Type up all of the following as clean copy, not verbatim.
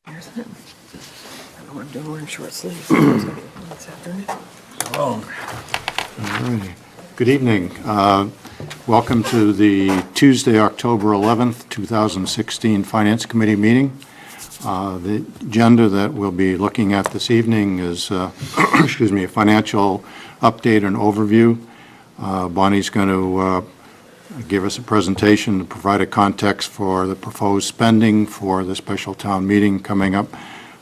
Here's him. I don't know what I'm doing wearing short sleeves. This afternoon. All righty. Good evening. Welcome to the Tuesday, October 11th, 2016 Finance Committee meeting. The agenda that we'll be looking at this evening is, excuse me, a financial update and overview. Bonnie's going to give us a presentation to provide a context for the proposed spending for the special town meeting coming up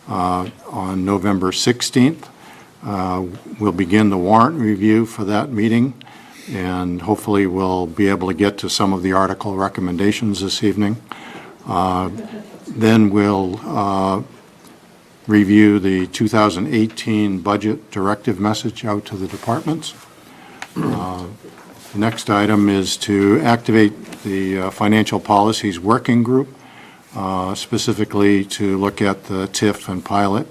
on November 16th. We'll begin the warrant review for that meeting, and hopefully we'll be able to get to some of the article recommendations this evening. Then we'll review the 2018 budget directive message out to the departments. The next item is to activate the Financial Policies Working Group, specifically to look at the TIF and pilot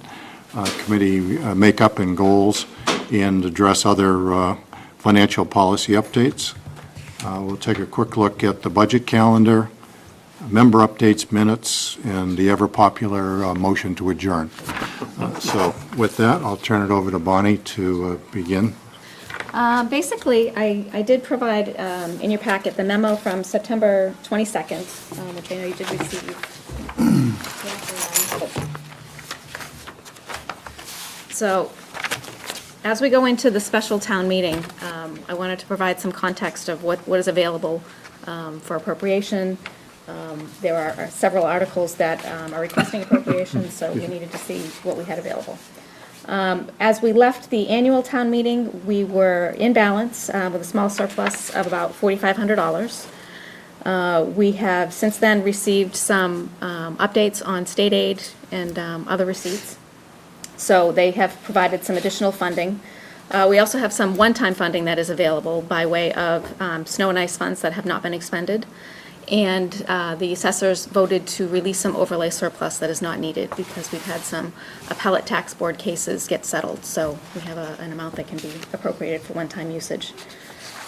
committee makeup and goals and address other financial policy updates. We'll take a quick look at the budget calendar, member updates, minutes, and the ever-popular motion to adjourn. So with that, I'll turn it over to Bonnie to begin. Basically, I did provide in your packet the memo from September 22nd, which I know you did receive. So, as we go into the special town meeting, I wanted to provide some context of what is available for appropriation. There are several articles that are requesting appropriations, so we needed to see what we had available. As we left the annual town meeting, we were in balance with a small surplus of about $4,500. We have since then received some updates on state aid and other receipts. So they have provided some additional funding. We also have some one-time funding that is available by way of snow and ice funds that have not been expended. And the assessors voted to release some overlay surplus that is not needed because we've had some appellate tax board cases get settled. So we have an amount that can be appropriated for one-time usage.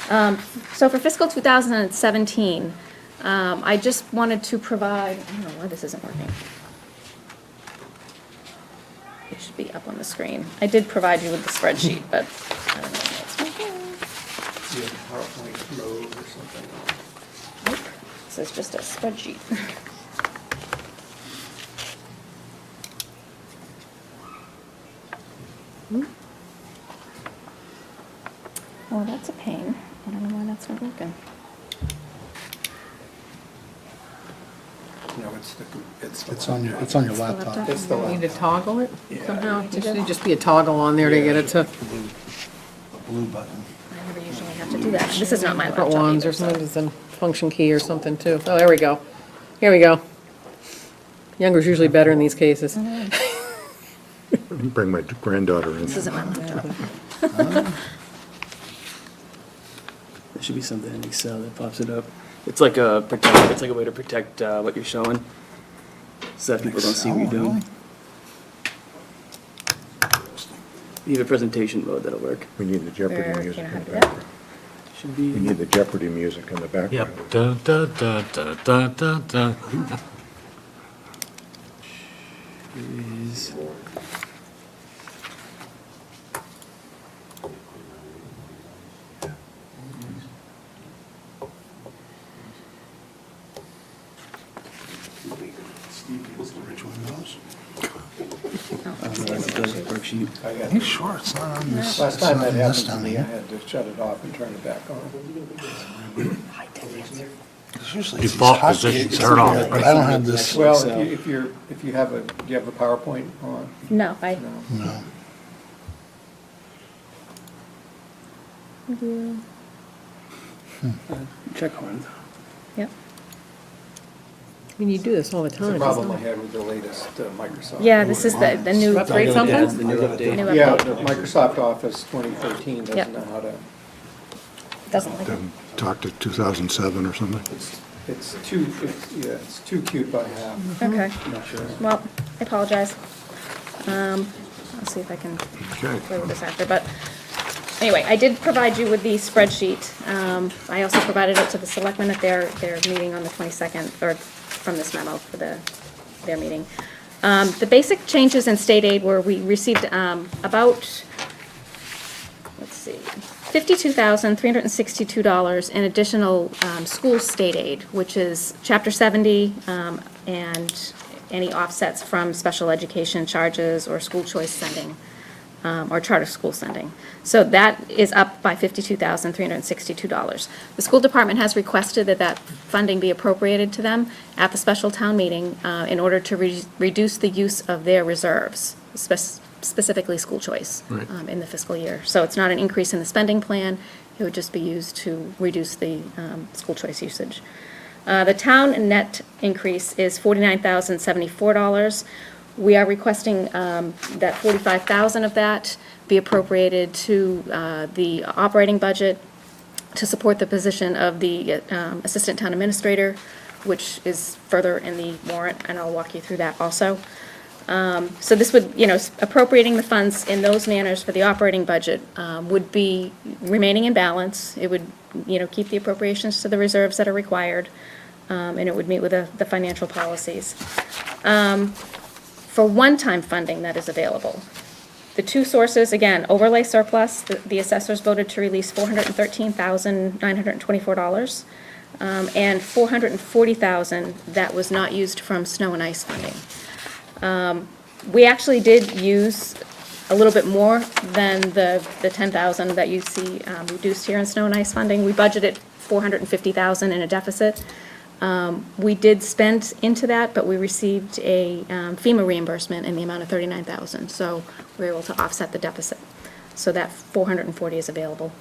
So for fiscal 2017, I just wanted to provide, I don't know why this isn't working. It should be up on the screen. I did provide you with the spreadsheet, but I don't know why it's not there. Do you have a PowerPoint mode or something? Nope. This is just a spreadsheet. Well, that's a pain. I don't know why that's not working. No, It's on your laptop. It's the You need to laptop. toggle it Yeah. somehow? There should just be a toggle on there to get it to A blue button. I never usually have to do that. This is not my different laptop ones either, or so. something, it's a function key or something too. Oh, there we go. Here we go. Younger is usually better in these cases. Bring my granddaughter in. This isn't my laptop. There should be something in Excel that pops it up. It's like a way to protect what you're showing, so that people don't see what you're doing. You have a presentation mode that'll work. We need the Jeopardy Where, music you know how in to the do that? background. Should be. We need the Jeopardy music in the background. Yep. Da, da, da, da, da, da, da. Is Which one of those? that's the worksheet. I got Are you sure it's not on this? Last it's time not that on this happened to down me, I here? had to shut it off and turn it back on. It's usually Default these position, hotkeys, turn off. But I don't have this. Well, So- if you have do you have a PowerPoint on? No, I. No. No. Check on. Yep. I mean, you do this all the It's time. a problem I isn't it? had with the latest Microsoft. Yeah, this is the new. Upgrade something? Yeah, it's the new update. New Yeah, update. the Microsoft Office 2013 Yep. doesn't know how to, Doesn't like it. Then talk to 2007 or something. it's too cute by half. Okay. I'm not sure. Well, I apologize. I'll see if I can Okay. play with this after, but anyway, I did provide you with the spreadsheet. I also provided it to the selectmen at their meeting on the 22nd, or from this memo for their meeting. The basic changes in state aid were, we received about, let's see, $52,362 in additional school state aid, which is Chapter 70 and any offsets from special education charges or school choice sending, or charter school sending. So that is up by $52,362. The school department has requested that that funding be appropriated to them at the special town meeting in order to reduce the use of their reserves, specifically school choice, Right. in the fiscal year. So it's not an increase in the spending plan, it would just be used to reduce the school choice usage. The town net increase is $49,074. We are requesting that $45,000 of that be appropriated to the operating budget to support the position of the Assistant Town Administrator, which is further in the warrant, and I'll walk you through that also. So this would, appropriating the funds in those manners for the operating budget would be remaining in balance. It would, keep the appropriations to the reserves that are required, and it would meet with the financial policies. For one-time funding that is available, the two sources, again, overlay surplus, the assessors voted to release $413,924, and $440,000 that was not used from snow and ice funding. We actually did use a little bit more than the $10,000 that you see reduced here in snow and ice funding. We budgeted $450,000 in a deficit. We did spend into that, but we received a FEMA reimbursement in the amount of $39,000, so we were able to offset the deficit. So that $440,000 is available.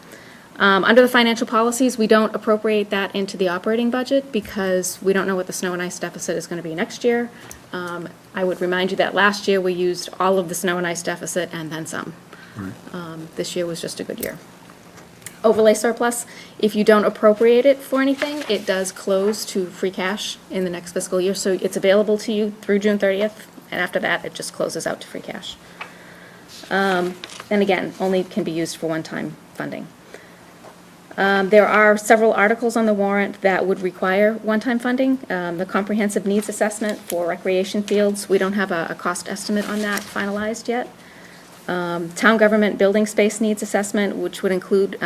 Under the financial policies, we don't appropriate that into the operating budget because we don't know what the snow and ice deficit is going to be next year. I would remind you that last year we used all of the snow and ice deficit and then some. This year was just a good year. Overlay surplus, if you don't appropriate it for anything, it does close to free cash in the next fiscal year. So it's available to you through June 30th, and after that, it just closes out to free cash. And again, only can be used for one-time funding. There are several articles on the warrant that would require one-time funding. The comprehensive needs assessment for recreation fields, we don't have a cost estimate on that finalized yet. Town government building space needs assessment, which would include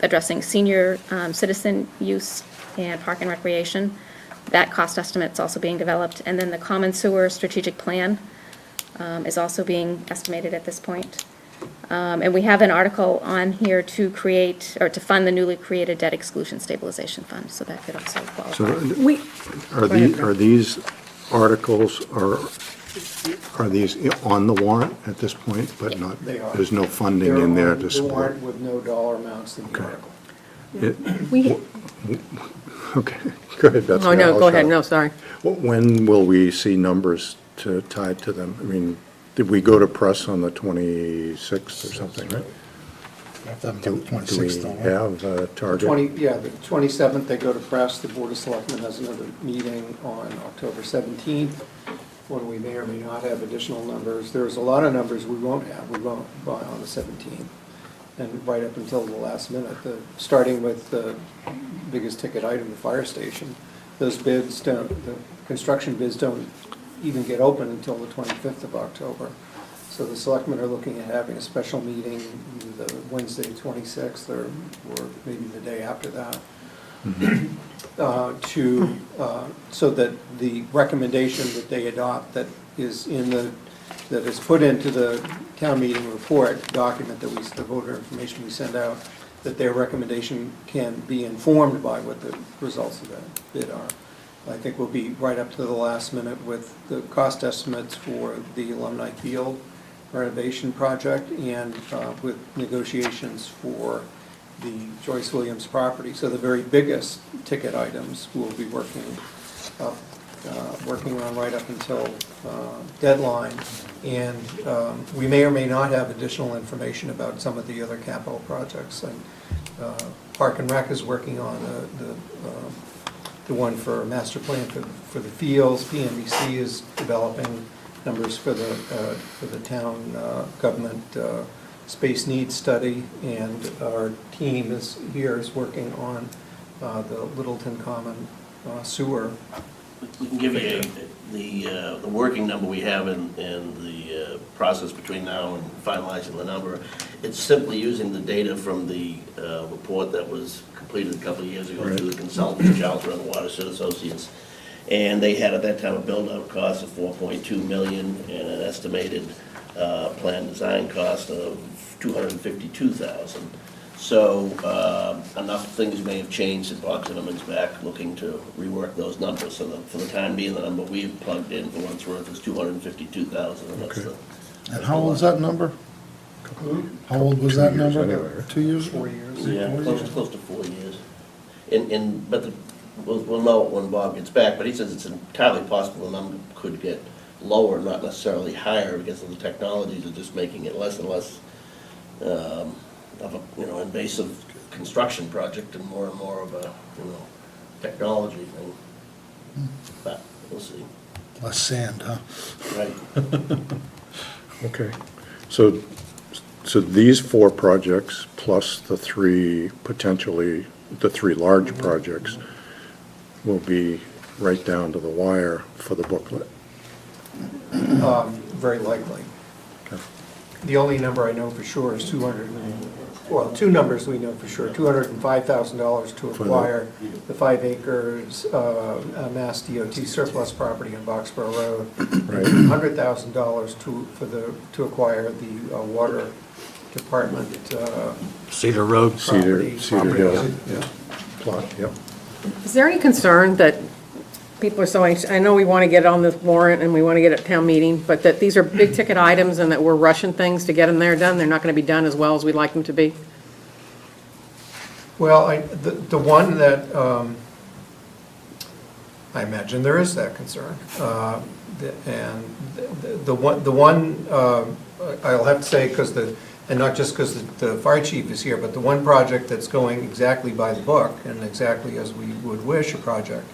addressing senior citizen use and park and recreation. That cost estimate's also being developed. And then the common sewer strategic plan is also being estimated at this point. And we have an article on here to create, or to fund the newly created debt exclusion stabilization fund, so that could also qualify. So We, are these articles, are these on the warrant at this point, but not, They are. there's no funding in there to The support? warrant with no dollar amounts in the Okay. article. we, Okay, go ahead, Betsy. oh, no, I'll go ahead, shut no, up. sorry. When will we see numbers tied to them? I mean, did we go to press on the 26th or something, right? We have to have Do them till the 26th, we don't we? have a target? The 27th, they go to press. The Board of Selectmen has another meeting on October 17th, when we may or may not have additional numbers. There's a lot of numbers we won't have. We won't buy on the 17th, and right up until the last minute. Starting with the biggest ticket item, the fire station. Those bids don't, the construction bids don't even get open until the 25th of October. So the selectmen are looking at having a special meeting the Wednesday, 26th, or maybe the day after that, so that the recommendation that they adopt that is put into the town meeting report document that the voter information we send out, that their recommendation can be informed by what the results of that bid are. I think we'll be right up to the last minute with the cost estimates for the Alumni Field renovation project and with negotiations for the Joyce Williams property. So the very biggest ticket items we'll be working on right up until deadline. And we may or may not have additional information about some of the other capital projects. And Park and Rec is working on the one for master plan for the fields. PMBC is developing numbers for the town government space needs study, and our team is working on the Littleton Common sewer. We can give you the working number we have in the process between now and finalizing the number, it's simply using the data from the report that was completed a couple of years ago through the consultant, Charles and Watershed Associates. And they had at that time a build-out cost of $4.2 million and an estimated plan design cost of $252,000. So enough things may have changed that Bob Zimmerman's back looking to rework those numbers. So that for the time being, the number we've plugged in for what it's worth is $252,000. And that's Okay. the. And how old is that number? How old was that number? 2 years? 4 years. Yeah, 4 close, years? close to 4 years. But we'll know it when Bob gets back, but he says it's entirely possible the number could get lower, not necessarily higher, because of the technologies are just making it less and less of a, invasive construction project and more of a, technology thing. But we'll see. Less sand, huh? Right. Okay. So these 4 projects plus the 3 large projects will be right down to the wire for the booklet. Very likely. Okay. The only number I know for sure is 2 numbers we know for sure, $205,000 to For the- acquire the 5 acres Mass DOT surplus property on Boxborough Road, Right. $100,000 to acquire the water department Cedar Road. property. Cedar Hill. Yeah. Plot, yep. Is there any concern that people are so anxious, I know we want to get on this warrant and we want to get it at town meeting, but that these are big ticket items and that we're rushing things to get them there done, they're not going to be done as well as we'd like them to be? Well, the one that, I imagine there is that concern. And the one, I'll have to say, and not just because the fire chief is here, but the one project that's going exactly by the book and exactly as we would wish a project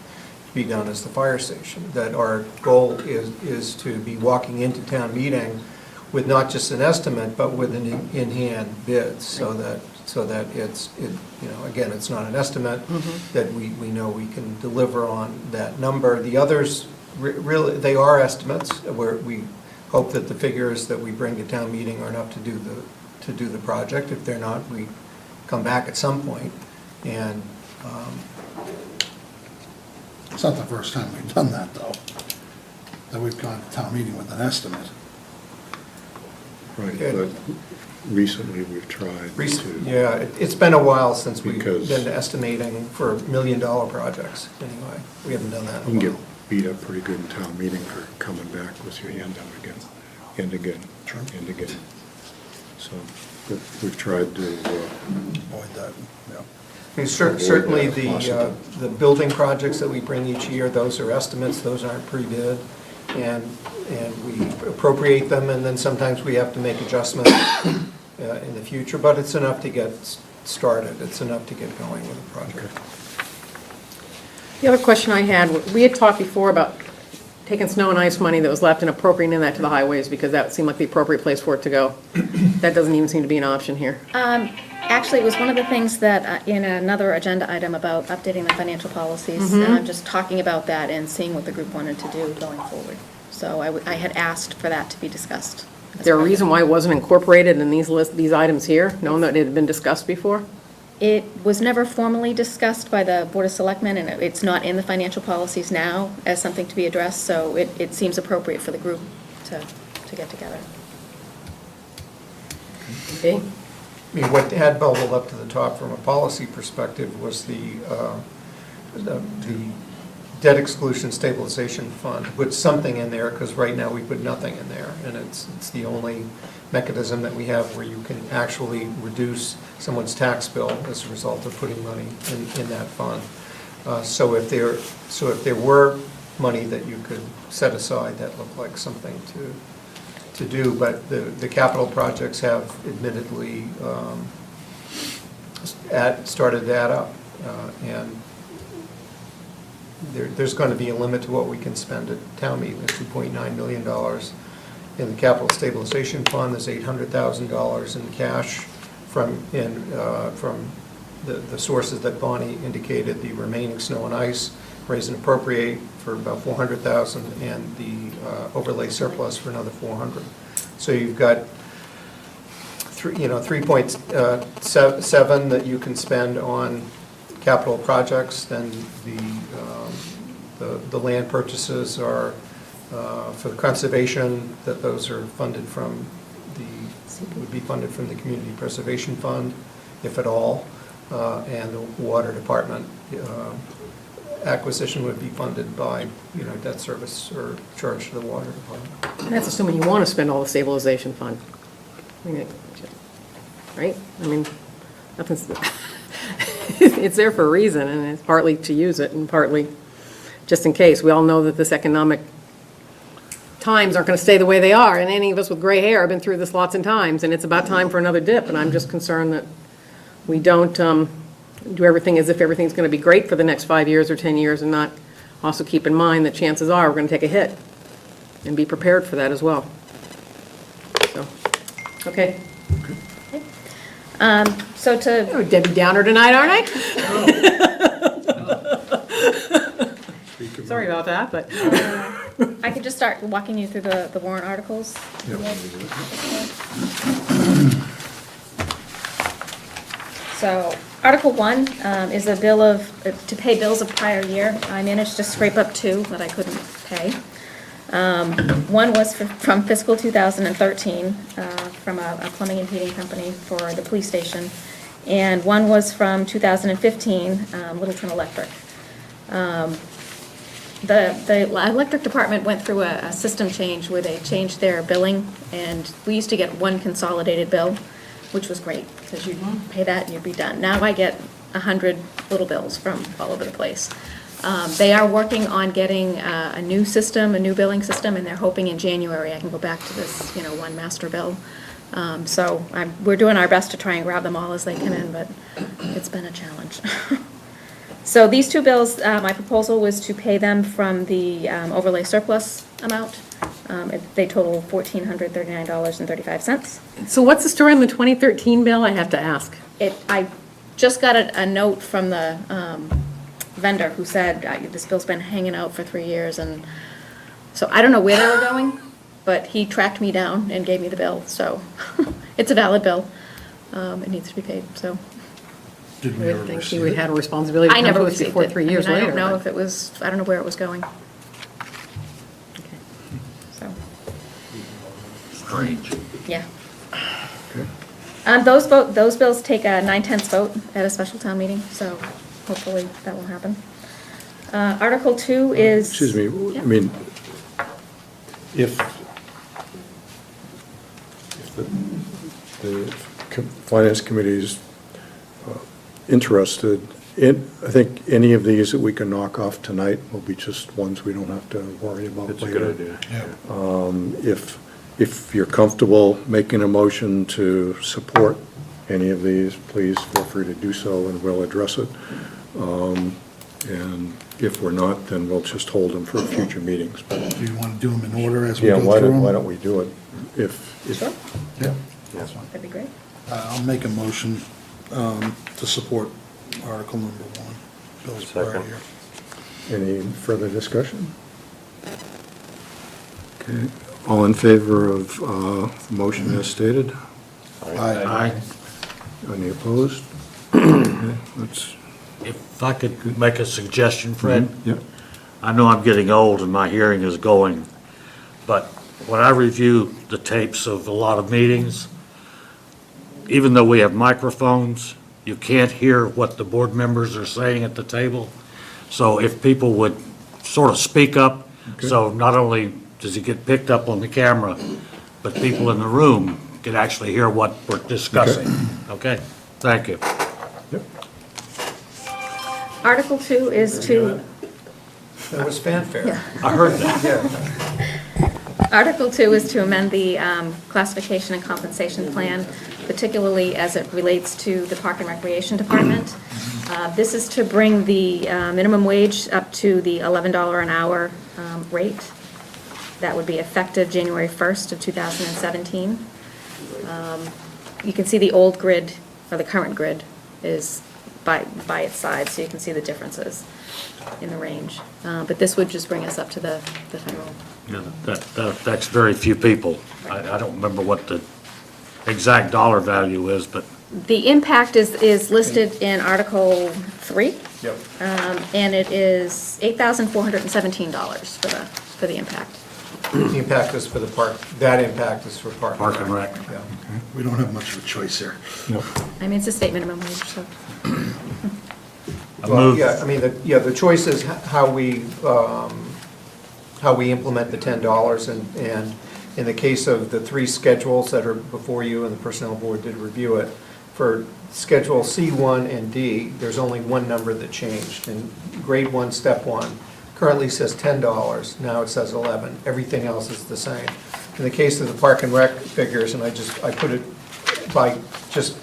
to be done is the fire station. That our goal is to be walking into town meeting with not just an estimate, but with an in-hand bid, so that it's, again, it's not an estimate, that we know we can deliver on that number. The others, really, they are estimates, where we hope that the figures that we bring to town meeting are enough to do the project. If they're not, we come back at some point. And It's not the first time we've done that, though, that we've gone to town meeting with an estimate. Right, Okay. but recently we've tried to. yeah, it's been a while since we've Because- been estimating for $1 million projects, anyway. We haven't done that You in can a get while. beat up pretty good in town meeting for coming back with your hand down again, and again, Sure. and again. So, but we've tried to, Avoid that, yeah. I mean, certainly Avoid that possible. the building projects that we bring each year, those are estimates, those aren't pre-bid. And we appropriate them, and then sometimes we have to make adjustments in the future, but it's enough to get started, it's enough to get going with the project. The other question I had, we had talked before about taking snow and ice money that was left and appropriating that to the highways, because that seemed like the appropriate place for it to go. That doesn't even seem to be an option here. Actually, it was one of the things that, in another agenda item about updating the financial policies, just talking about that and seeing what the group wanted to do going forward. So I had asked for that to be discussed. Is there a reason why it wasn't incorporated in these items here, knowing that it had been discussed before? It was never formally discussed by the Board of Selectmen, and it's not in the financial policies now as something to be addressed, so it seems appropriate for the group to get together. Okay. I mean, what had bubbled up to the top from a policy perspective was the debt exclusion stabilization fund, put something in there, because right now we put nothing in there, and it's the only mechanism that we have where you can actually reduce someone's tax bill as a result of putting money in that fund. So if there were money that you could set aside, that looked like something to do, but the capital projects have admittedly started to add up, and there's going to be a limit to what we can spend at town meeting. There's $2.9 million in the capital stabilization fund. There's $800,000 in cash from the sources that Bonnie indicated, the remaining snow and ice, raise and appropriate for about 400,000, and the overlay surplus for another 400. So you've got 3.7 that you can spend on capital projects. Then the land purchases are for the conservation, that those are funded from would be funded from the Community Preservation Fund, if at all, and the water department acquisition would be funded by, debt service or charge to the water department. That's assuming you want to spend all the stabilization fund. I mean, right? I mean, nothing's, it's there for a reason, and it's partly to use it and partly just in case. We all know that this economic times aren't going to stay the way they are, and any of us with gray hair have been through this lots of times, and it's about time for another dip, and I'm just concerned that we don't do everything as if everything's going to be great for the next 5 years or 10 years, and not also keep in mind that chances are we're going to take a hit, and be prepared for that as well. So, okay. So to, Oh, Debbie Downer tonight, aren't I? Sorry about that, but. I could just start walking you through the warrant articles. So, Article 1 is a bill of, to pay bills of prior year. I managed to scrape up 2 that I couldn't pay. One was from fiscal 2013, from a plumbing and heating company for the police station. And one was from 2015, Littleton Electric. The electric department went through a system change where they changed their billing, and we used to get one consolidated bill, which was great, because you'd pay that and you'd be done. Now I get 100 little bills from all over the place. They are working on getting a new system, a new billing system, and they're hoping in January I can go back to this, one master bill. So we're doing our best to try and grab them all as they come in, but it's been a challenge. So these 2 bills, my proposal was to pay them from the overlay surplus amount. They total $1,439.35. So what's the story on the 2013 bill, I have to ask? I just got a note from the vendor who said, this bill's been hanging out for 3 years, and so I don't know where they were going, but he tracked me down and gave me the bill, so it's a valid bill. It needs to be paid, so. Did I we would ever think receive he would it? have a responsibility to I come never to us received before it. 3 years I later. don't know but- if it was, I don't know where it was going. So, Strange. yeah. Okay. Those bills take a 9/10 vote at a special town meeting, so hopefully that will happen. Article 2 is. Excuse me, Yeah. I mean, if the Finance Committee's interested, I think any of these that we can knock off tonight will be just ones we don't have to worry about later. That's a good idea. Yeah. If you're comfortable making a motion to support any of these, please feel free to do so, and we'll address it. And if we're not, then we'll just hold them for future meetings. But Do you want to do them in order as we yeah, go through them? why don't we do it? If Sure, Yeah, that's fine. that'd be great. I'll make a motion to support Article number 1, bills prior Second. year. Any further discussion? Okay, all in favor of the motion as stated? Aye. Any opposed? Okay, let's, If I could make a suggestion, Fred, yeah, I know I'm getting old and my hearing is going, but when I review the tapes of a lot of meetings, even though we have microphones, you can't hear what the board members are saying at the table. So if people would sort of speak up, so not only does it get picked up on the camera, but people in the room can actually hear what we're discussing. Okay? Thank you. yep. Article 2 is to, That was fanfare. I heard that. Yeah. Article 2 is to amend the classification and compensation plan, particularly as it relates to the Park and Recreation Department. This is to bring the minimum wage up to the $11 an hour rate. That would be effective January 1st of 2017. You can see the old grid, or the current grid, is by its size, so you can see the differences in the range. But this would just bring us up to the federal. Yeah, that's very few people. I don't remember what the exact dollar value is, but The impact is listed in Article 3. Yep. And it is $8,417 for the impact. The impact is for the park, that impact is for Park Park and Rec. Yeah. We don't have much of a choice here. I mean, it's a state minimum wage, so. I Well, move- yeah, I mean, the choice is how we implement the $10, and in the case of the 3 schedules that are before you, and the Personnel Board did review it, for Schedule C1 and D, there's only one number that changed. In Grade 1, Step 1, currently says $10, now it says 11. Everything else is the same. In the case of the Park and Rec figures, and I put it by just,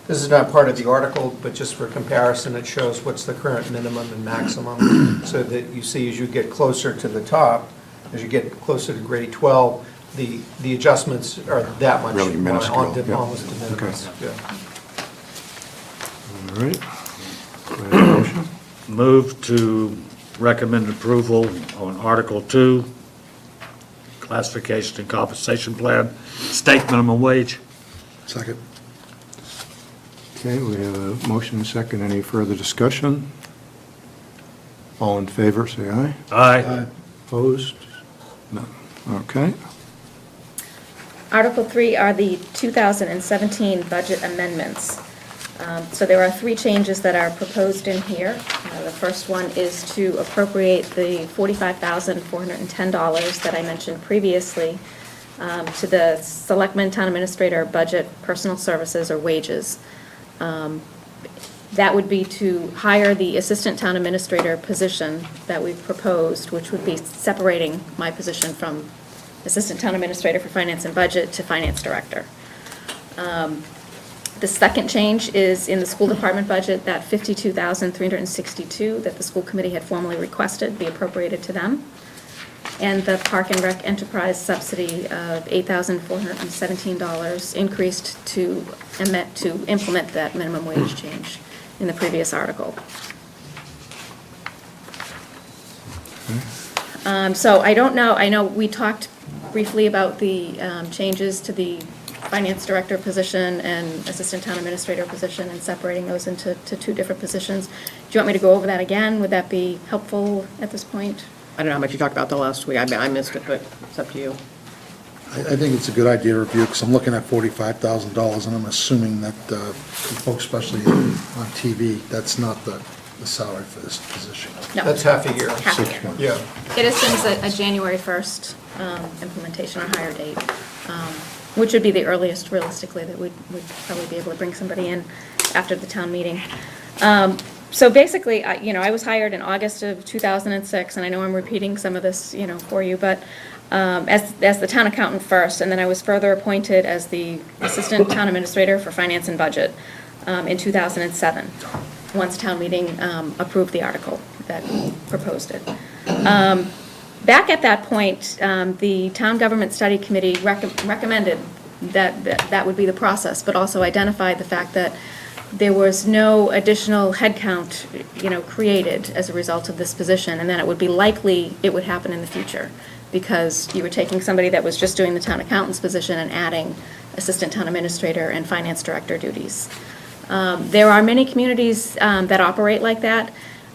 this is not part of the article, but just for comparison, it shows what's the current minimum and maximum, so that you see as you get closer to the top, as you get closer to grade 12, the adjustments are that much. Really minuscule, yeah. Almost de minimis, Okay. yeah. All right. Do I have a motion? Move to recommend approval on Article 2, classification and compensation plan, state minimum wage. Second. Okay, we have a motion and a second. Any further discussion? All in favor, say aye. Aye. Opposed? None. Okay. Article 3 are the 2017 budget amendments. So there are 3 changes that are proposed in here. The first one is to appropriate the $45,410 that I mentioned previously to the Selectman Town Administrator Budget Personal Services or wages. That would be to hire the Assistant Town Administrator position that we've proposed, which would be separating my position from Assistant Town Administrator for Finance and Budget to Finance Director. The second change is in the school department budget, that $52,362 that the school committee had formally requested be appropriated to them. And the Park and Rec enterprise subsidy of $8,417 increased to implement that minimum wage change in the previous article. So I don't know, I know we talked briefly about the changes to the finance director position and assistant town administrator position and separating those into 2 different positions. Do you want me to go over that again? Would that be helpful at this point? I don't know how much you talked about the last week. I missed it, but it's up to you. I think it's a good idea to review, because I'm looking at $45,000, and I'm assuming that folks, especially on TV, that's not the salary for this position. No. That's half a year. Half a year. Yeah. It assumes a January 1st implementation or hire date, which would be the earliest realistically that we'd probably be able to bring somebody in after the town meeting. So basically, I was hired in August of 2006, and I know I'm repeating some of this, for you, but as the town accountant first, and then I was further appointed as the Assistant Town Administrator for Finance and Budget in 2007, once town meeting approved the article that proposed it. Back at that point, the Town Government Study Committee recommended that would be the process, but also identified the fact that there was no additional headcount, created as a result of this position, and that it would be likely it would happen in the future, because you were taking somebody that was just doing the town accountant's position and adding assistant town administrator and finance director duties. There are many communities that operate like that,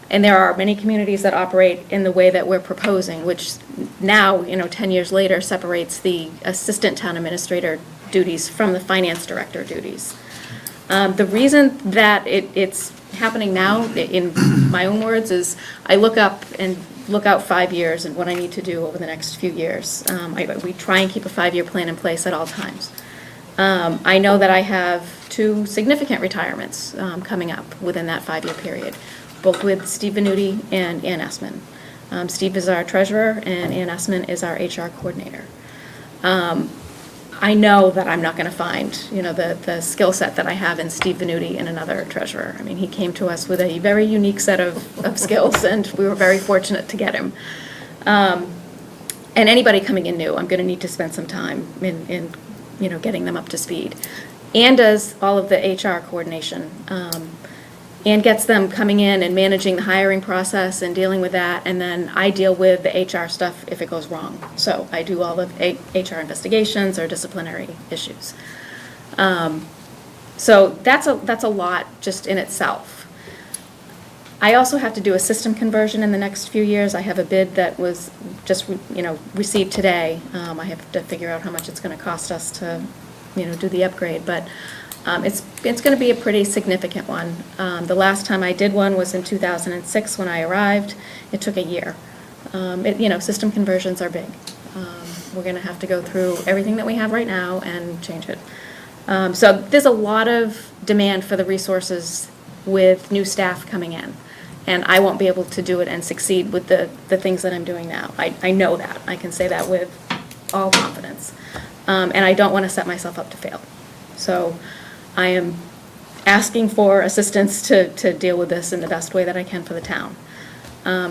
and there are many communities that operate in the way that we're proposing, which now, 10 years later, separates the assistant town administrator duties from the finance director duties. The reason that it's happening now, in my own words, is I look out 5 years and what I need to do over the next few years. We try and keep a 5-year plan in place at all times. I know that I have 2 significant retirements coming up within that 5-year period, both with Steve Venuti and Ann Essman. Steve is our treasurer, and Ann Essman is our HR coordinator. I know that I'm not going to find, the skill set that I have in Steve Venuti in another treasurer. I mean, he came to us with a very unique set of skills, and we were very fortunate to get him. And anybody coming in new, I'm going to need to spend some time in getting them up to speed. Ann does all of the HR coordination. and gets them coming in and managing the hiring process and dealing with that, and then I deal with the HR stuff if it goes wrong. So I do all the HR investigations or disciplinary issues. So that's a lot just in itself. I also have to do a system conversion in the next few years. I have a bid that was just, received today. I have to figure out how much it's going to cost us to, do the upgrade, but it's going to be a pretty significant one. The last time I did one was in 2006 when I arrived. It took a year. System conversions are big. We're going to have to go through everything that we have right now and change it. So there's a lot of demand for the resources with new staff coming in. And I won't be able to do it and succeed with the things that I'm doing now. I know that. I can say that with all confidence. And I don't want to set myself up to fail. So I am asking for assistance to deal with this in the best way that I can for the town.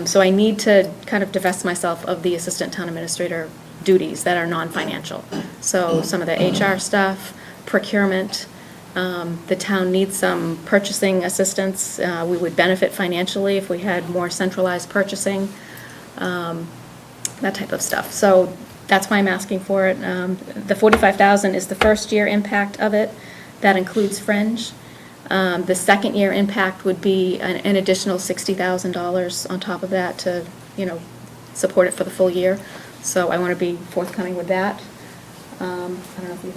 So I need to kind of divest myself of the assistant town administrator duties that are non-financial. So some of the HR stuff, procurement, the town needs some purchasing assistance. We would benefit financially if we had more centralized purchasing, that type of stuff. So that's why I'm asking for it. The $45,000 is the first year impact of it. That includes fringe. The second year impact would be an additional $60,000 on top of that to, support it for the full year. So I want to be forthcoming with that. I don't know if you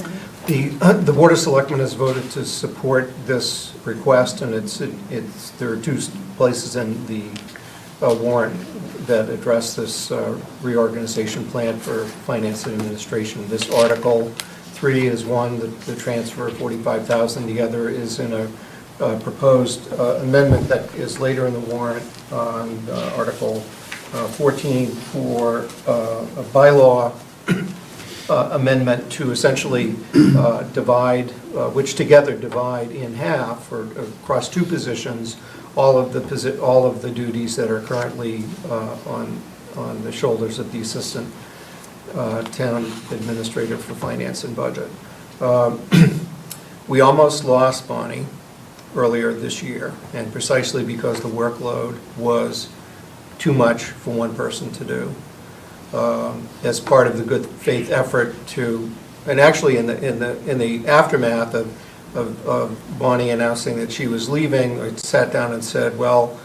have The Board of Selectmen has voted to support this request, and there are two places in the warrant that address this reorganization plan for finance and administration. This Article 3 is one, the transfer of $45,000. The other is in a proposed amendment that is later in the warrant on Article 14 for a bylaw amendment to essentially divide, which together divide in half or across two positions all of the duties that are currently on the shoulders of the assistant town administrator for finance and budget. We almost lost Bonnie earlier this year, and precisely because the workload was too much for one person to do. As part of the good faith effort to, and actually in the aftermath of Bonnie announcing that she was leaving, I sat down and said, well,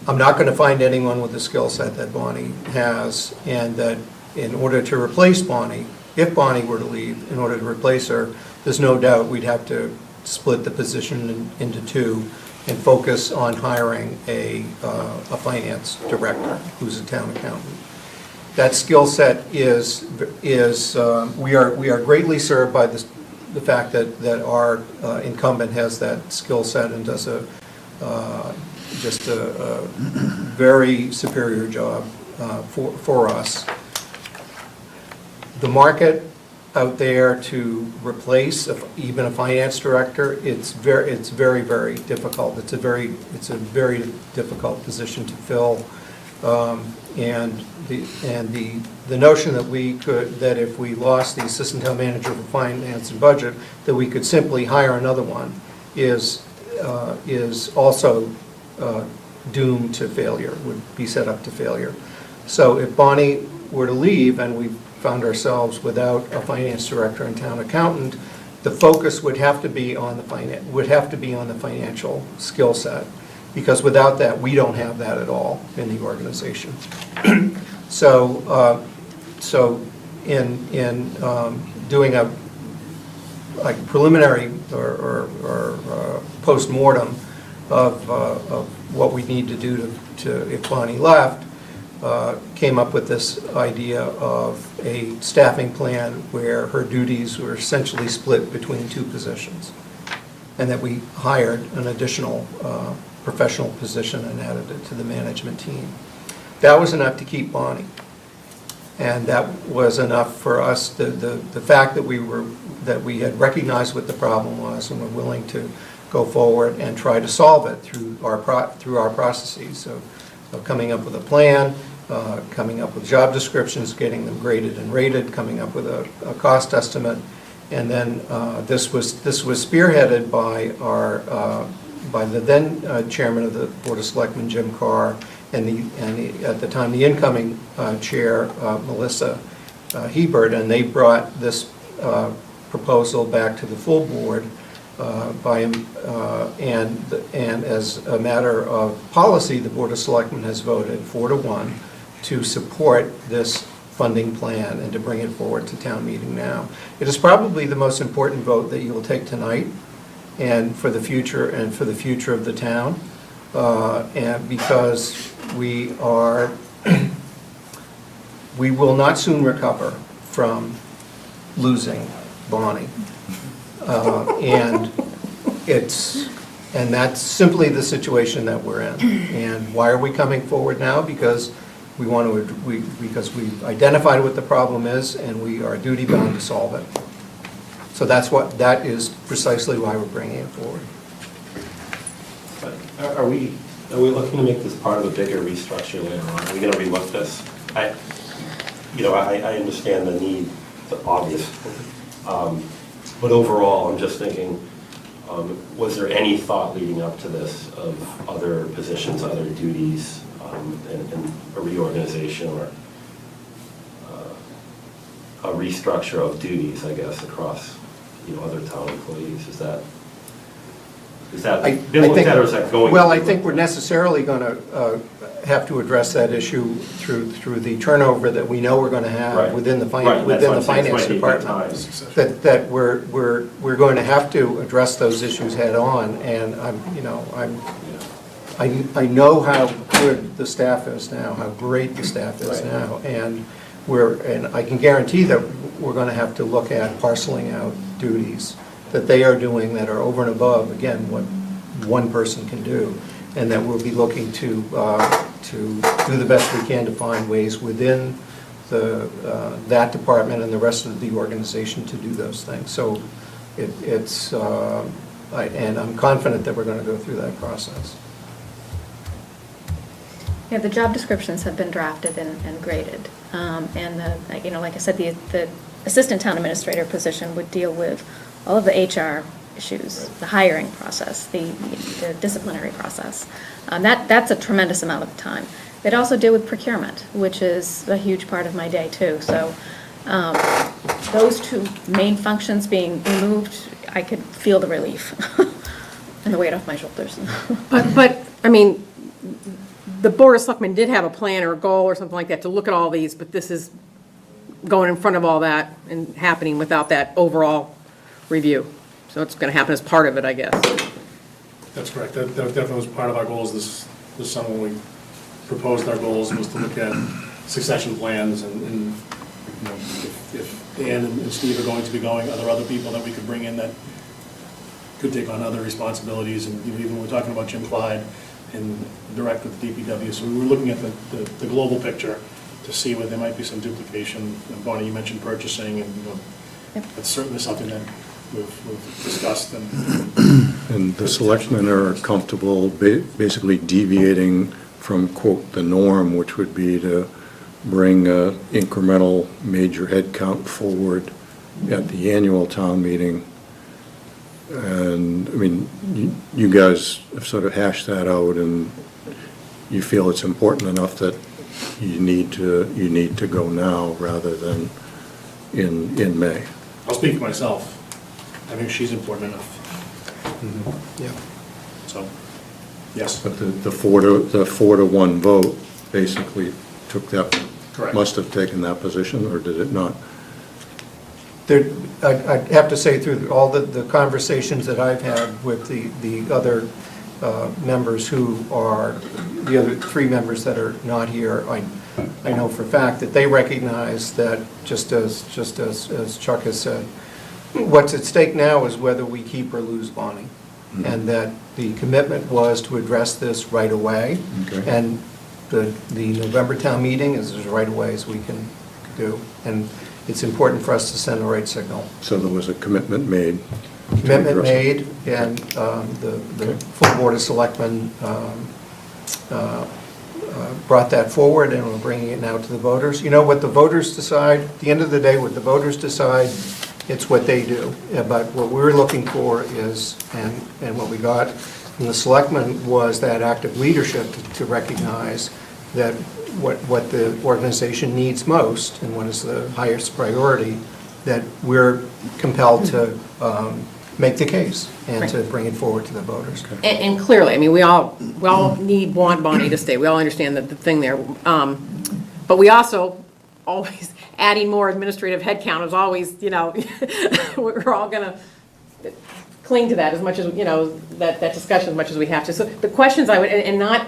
I'm not going to find anyone with the skill set that Bonnie has, and that in order to replace Bonnie, if Bonnie were to leave, in order to replace her, there's no doubt we'd have to split the position into two and focus on hiring a finance director who's a town accountant. That skill set is we are greatly served by the fact that our incumbent has that skill set and does just a very superior job for us. The market out there to replace even a finance director, it's very, very difficult. It's a very difficult position to fill. And the notion that if we lost the assistant town manager for finance and budget, that we could simply hire another one is also doomed to failure, would be set up to failure. So if Bonnie were to leave and we found ourselves without a finance director and town accountant, the focus would have to be on the financial skill set, because without that, we don't have that at all in the organization. So in doing a preliminary or post-mortem of what we need to do to if Bonnie left, came up with this idea of a staffing plan where her duties were essentially split between two positions, and that we hired an additional professional position and added it to the management team. That was enough to keep Bonnie, and that was enough for us. The fact that we had recognized what the problem was and were willing to go forward and try to solve it through our processes of coming up with a plan, coming up with job descriptions, getting them graded and rated, coming up with a cost estimate, and then this was spearheaded by by the then chairman of the Board of Selectmen, Jim Carr, and at the time, the incoming chair, Melissa Hebert, and they brought this proposal back to the full board and as a matter of policy, the Board of Selectmen has voted 4-1 to support this funding plan and to bring it forward to town meeting now. It is probably the most important vote that you will take tonight and for the future of the town, and because we will not soon recover from losing Bonnie. And that's simply the situation that we're in. And why are we coming forward now? Because because we've identified what the problem is and we are duty bound to solve it. So that is precisely why we're bringing it forward. But are we looking to make this part of a bigger restructure later on? Are we gonna relook this? I understand the need, obviously. But overall, I'm just thinking, was there any thought leading up to this of other positions, other duties, and a reorganization or a restructure of duties, I guess, across, other town employees? Is that been looked at, or is that going? Well, I think we're necessarily going to have to address that issue through the turnover that we know we're going to have Right. within the Right, that's what I'm saying. finance This might be a good department. That we're going to have to address those issues head on, and I know how good the staff is now, how great the staff is Right. now, and I can guarantee that we're going to have to look at parceling out duties that they are doing that are over and above, again, what one person can do, and that we'll be looking to do the best we can to find ways within that department and the rest of the organization to do those things. So and I'm confident that we're going to go through that process. Yeah, the job descriptions have been drafted and graded. And like I said, the assistant town administrator position would deal with all of the HR issues, the hiring process, the disciplinary process. That's a tremendous amount of time. They'd also deal with procurement, which is a huge part of my day too. So those two main functions being removed, I could feel the relief and the weight off my shoulders. But, I mean, the Board of Selectmen did have a plan or a goal or something like that to look at all these, but this is going in front of all that and happening without that overall review. So it's going to happen as part of it, I guess. That's correct. That definitely was part of our goals this summer when we proposed our goals, was to look at succession plans and if Dan and Steve are going to be going, are there other people that we could bring in that could take on other responsibilities? And even we're talking about Jim Clyde and direct with the DPW. So we were looking at the global picture to see where there might be some duplication. And Bonnie, you mentioned purchasing, and that's certainly something that we've discussed. And the selectmen are comfortable basically deviating from, quote, the norm, which would be to bring incremental major head count forward at the annual town meeting. And, I mean, you guys have sort of hashed that out, and you feel it's important enough that you need to go now rather than in May. I'll speak for myself. I think she's important enough. Yeah. So, yes. But the 4-1 vote basically took that, Correct. must have taken that position, or did it not? I'd have to say through all the conversations that I've had with the other members who are, the other three members that are not here, I know for a fact that they recognize that, just as Chuck has said, what's at stake now is whether we keep or lose Bonnie. Mm-hmm. And that the commitment was to address this right away. Okay. And the November town meeting is as right away as we can do. And it's important for us to send the right signal. So there was a commitment made. Commitment made, and the full Board of Selectmen brought that forward, and we're bringing it now to the voters. You know, what the voters decide, at the end of the day, what the voters decide, it's what they do. But what we're looking for is, and what we got And the selectmen was that active leadership to recognize that what the organization needs most and what is the highest priority, that we're compelled to make the case and to bring it forward to the voters. And clearly, I mean, we all want Bonnie to stay. We all understand that the thing there. But we also always, adding more administrative headcount is always, we're all going to cling to that as much as, that discussion as much as we have to. So the questions I would, and not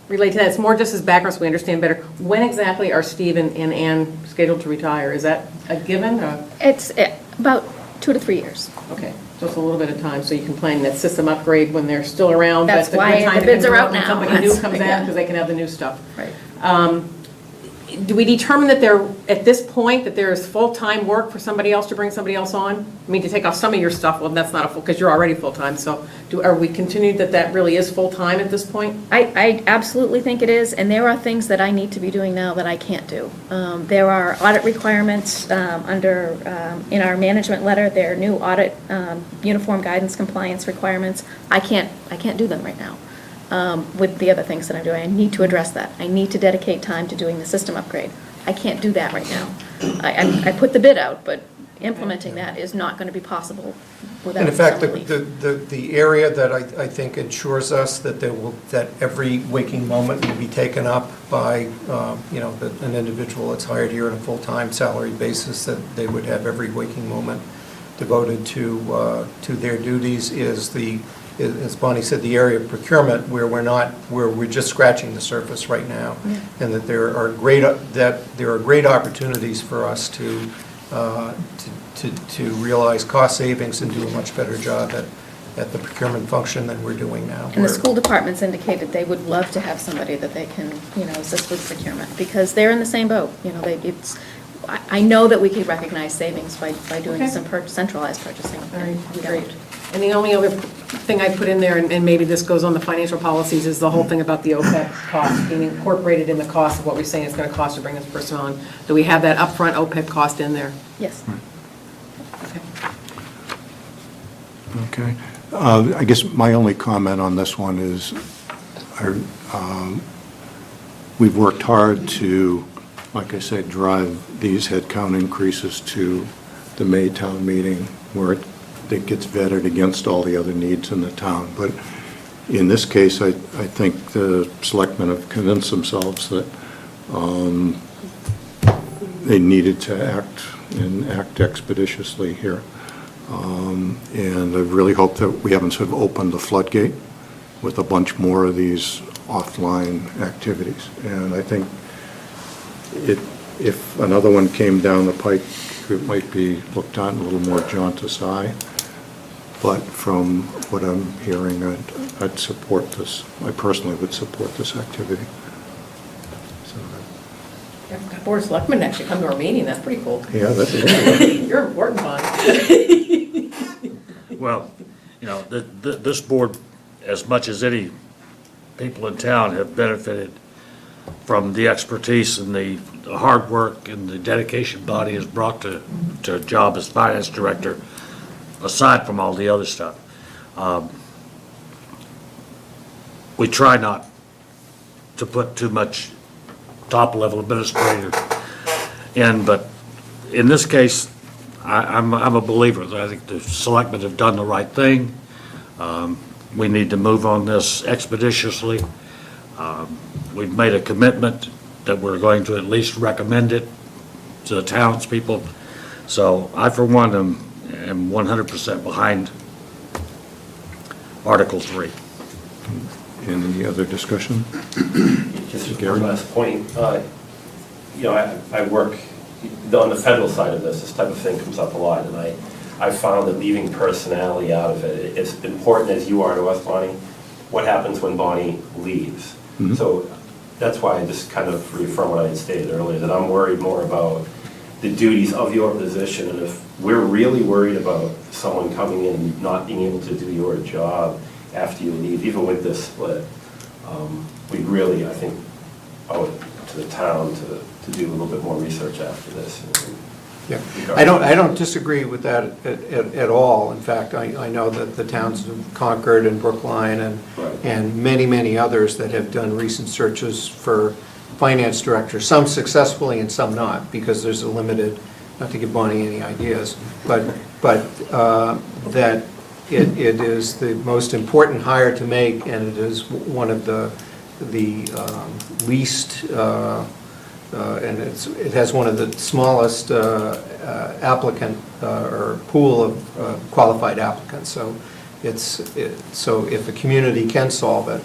relate to that, it's more just as background so we understand better. When exactly are Steve and Ann scheduled to retire? Is that a given? It's about 2 to 3 years. Okay, just a little bit of time, so you can plan that system upgrade when they're still around. That's a good why time the to bids come are out out when now. somebody new That's- comes yeah. in, because they can have the new stuff. Right. Do we determine that they're, at this point, that there is full-time work for somebody else to bring somebody else on? I mean, to take off some of your stuff, well, that's not a full, because you're already full-time, so are we continued that really is full-time at this point? I absolutely think it is, and there are things that I need to be doing now that I can't do. There are audit requirements in our management letter. There are new audit uniform guidance compliance requirements. I can't do them right now. With the other things that I'm doing, I need to address that. I need to dedicate time to doing the system upgrade. I can't do that right now. I put the bid out, but implementing that is not going to be possible without And in fact, some relief. the area that I think ensures us that that every waking moment will be taken up by, an individual that's hired here on a full-time salary basis, that they would have every waking moment devoted to their duties is as Bonnie said, the area of procurement where we're just scratching the surface right now. And that there are great opportunities for us to realize cost savings and do a much better job at the procurement function than we're doing now. And the school departments indicated they would love to have somebody that they can, assist with procurement, because they're in the same boat. I know that we could recognize savings by doing Okay. some centralized purchasing. All right, We great. don't. And the only other thing I put in there, and maybe this goes on the financial policies, is the whole thing about the OPEB cost being incorporated in the cost of what we're saying it's going to cost to bring this person on. Do we have that upfront OPEB cost in there? Yes. Okay. I guess my only comment on this one is, we've worked hard to, like I said, drive these headcount increases to the May town meeting where it gets vetted against all the other needs in the town. But in this case, I think the selectmen have convinced themselves that they needed to act expeditiously here. And I really hope that we haven't sort of opened the floodgate with a bunch more of these offline activities. And I think if another one came down the pike, it might be looked on a little more jaundiced eye. But from what I'm hearing, I'd support this. I personally would support this activity. So, Board of Selectmen actually come to our meeting, that's pretty cool. yeah, that's You're important, Bonnie. Well, this board, as much as any people in town, have benefited from the expertise and the hard work and the dedication Bonnie has brought to her job as finance director, aside from all the other stuff. We try not to put too much top-level administrator in, but in this case, I'm a believer. I think the selectmen have done the right thing. We need to move on this expeditiously. We've made a commitment that we're going to at least recommend it to the townspeople. So I, for one, am 100% behind Article 3. Any other discussion? Just Gary? one last point. I work on the federal side of this type of thing comes up a lot, and I found that leaving personality out of it, as important as you are to us, Bonnie, what happens when Bonnie leaves? Mhm. So that's why I just kind of reaffirm what I had stated earlier, that I'm worried more about the duties of your position, and if we're really worried about someone coming in and not being able to do your job after you leave, even with this split, we really, I think, owe it to the town to do a little bit more research after this. Yeah, I don't disagree with that at all. In fact, I know that the towns of Concord and Brookline and many others that have done recent searches for finance directors, some successfully and some not, because there's a limited, not to give Bonnie any ideas, but that it is the most important hire to make, and it is one of the least and it has one of the smallest applicant or pool of qualified applicants. So so if a community can solve it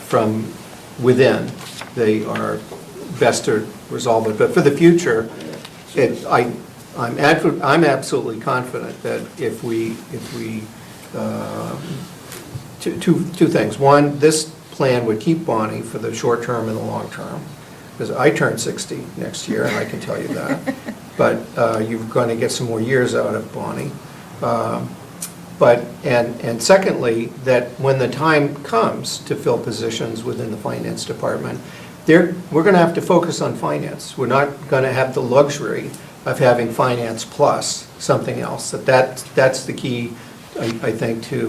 from within, they are best to resolve it. But for the future, I'm absolutely confident that if we two things. One, this plan would keep Bonnie for the short term and the long term. Because I turn 60 next year, and I can tell you that. But you're going to get some more years out of Bonnie. And secondly, that when the time comes to fill positions within the finance department, we're going to have to focus on finance. We're not going to have the luxury of having finance plus something else. That's the key, I think, to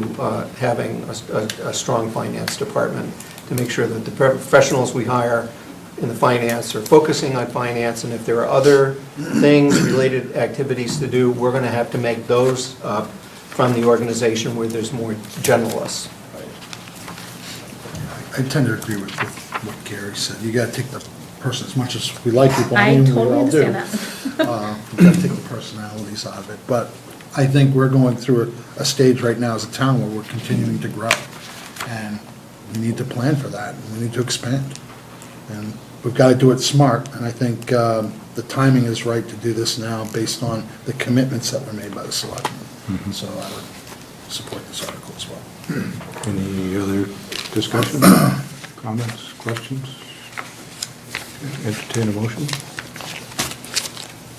having a strong finance department, to make sure that the professionals we hire in the finance are focusing on finance, and if there are other things, related activities to do, we're going to have to make those up from the organization where there's more generalists. I tend to agree with what Gary said. You gotta take the person, as much as we like people, I and we totally all do. understand that. You gotta take the personalities out of it. But I think we're going through a stage right now as a town where we're continuing to grow. And we need to plan for that, and we need to expand. And we've got to do it smart, and I think the timing is right to do this now based on the commitments that were made by the selectmen. So I would support this article as well. Any other discussion, comments, questions? Entertain a motion?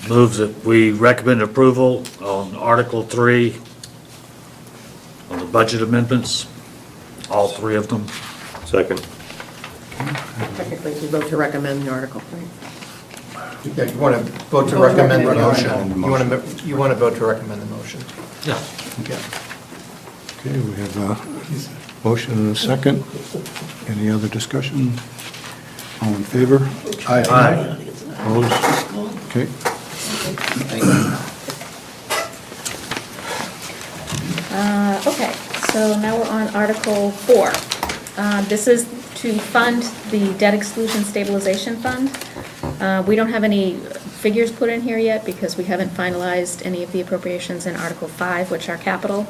Moves that we recommend approval on Article 3 on the budget amendments, all three of them. Second. Technically, we vote to recommend the article, right? Yeah, you want to vote to recommend the motion. You want to vote to recommend the motion. Yeah. Okay. Okay, we have a motion and a second. Any other discussion? All in favor? Aye. Opposed? Okay. Okay, so now we're on Article 4. This is to fund the debt exclusion stabilization fund. We don't have any figures put in here yet because we haven't finalized any of the appropriations in Article 5, which are capital.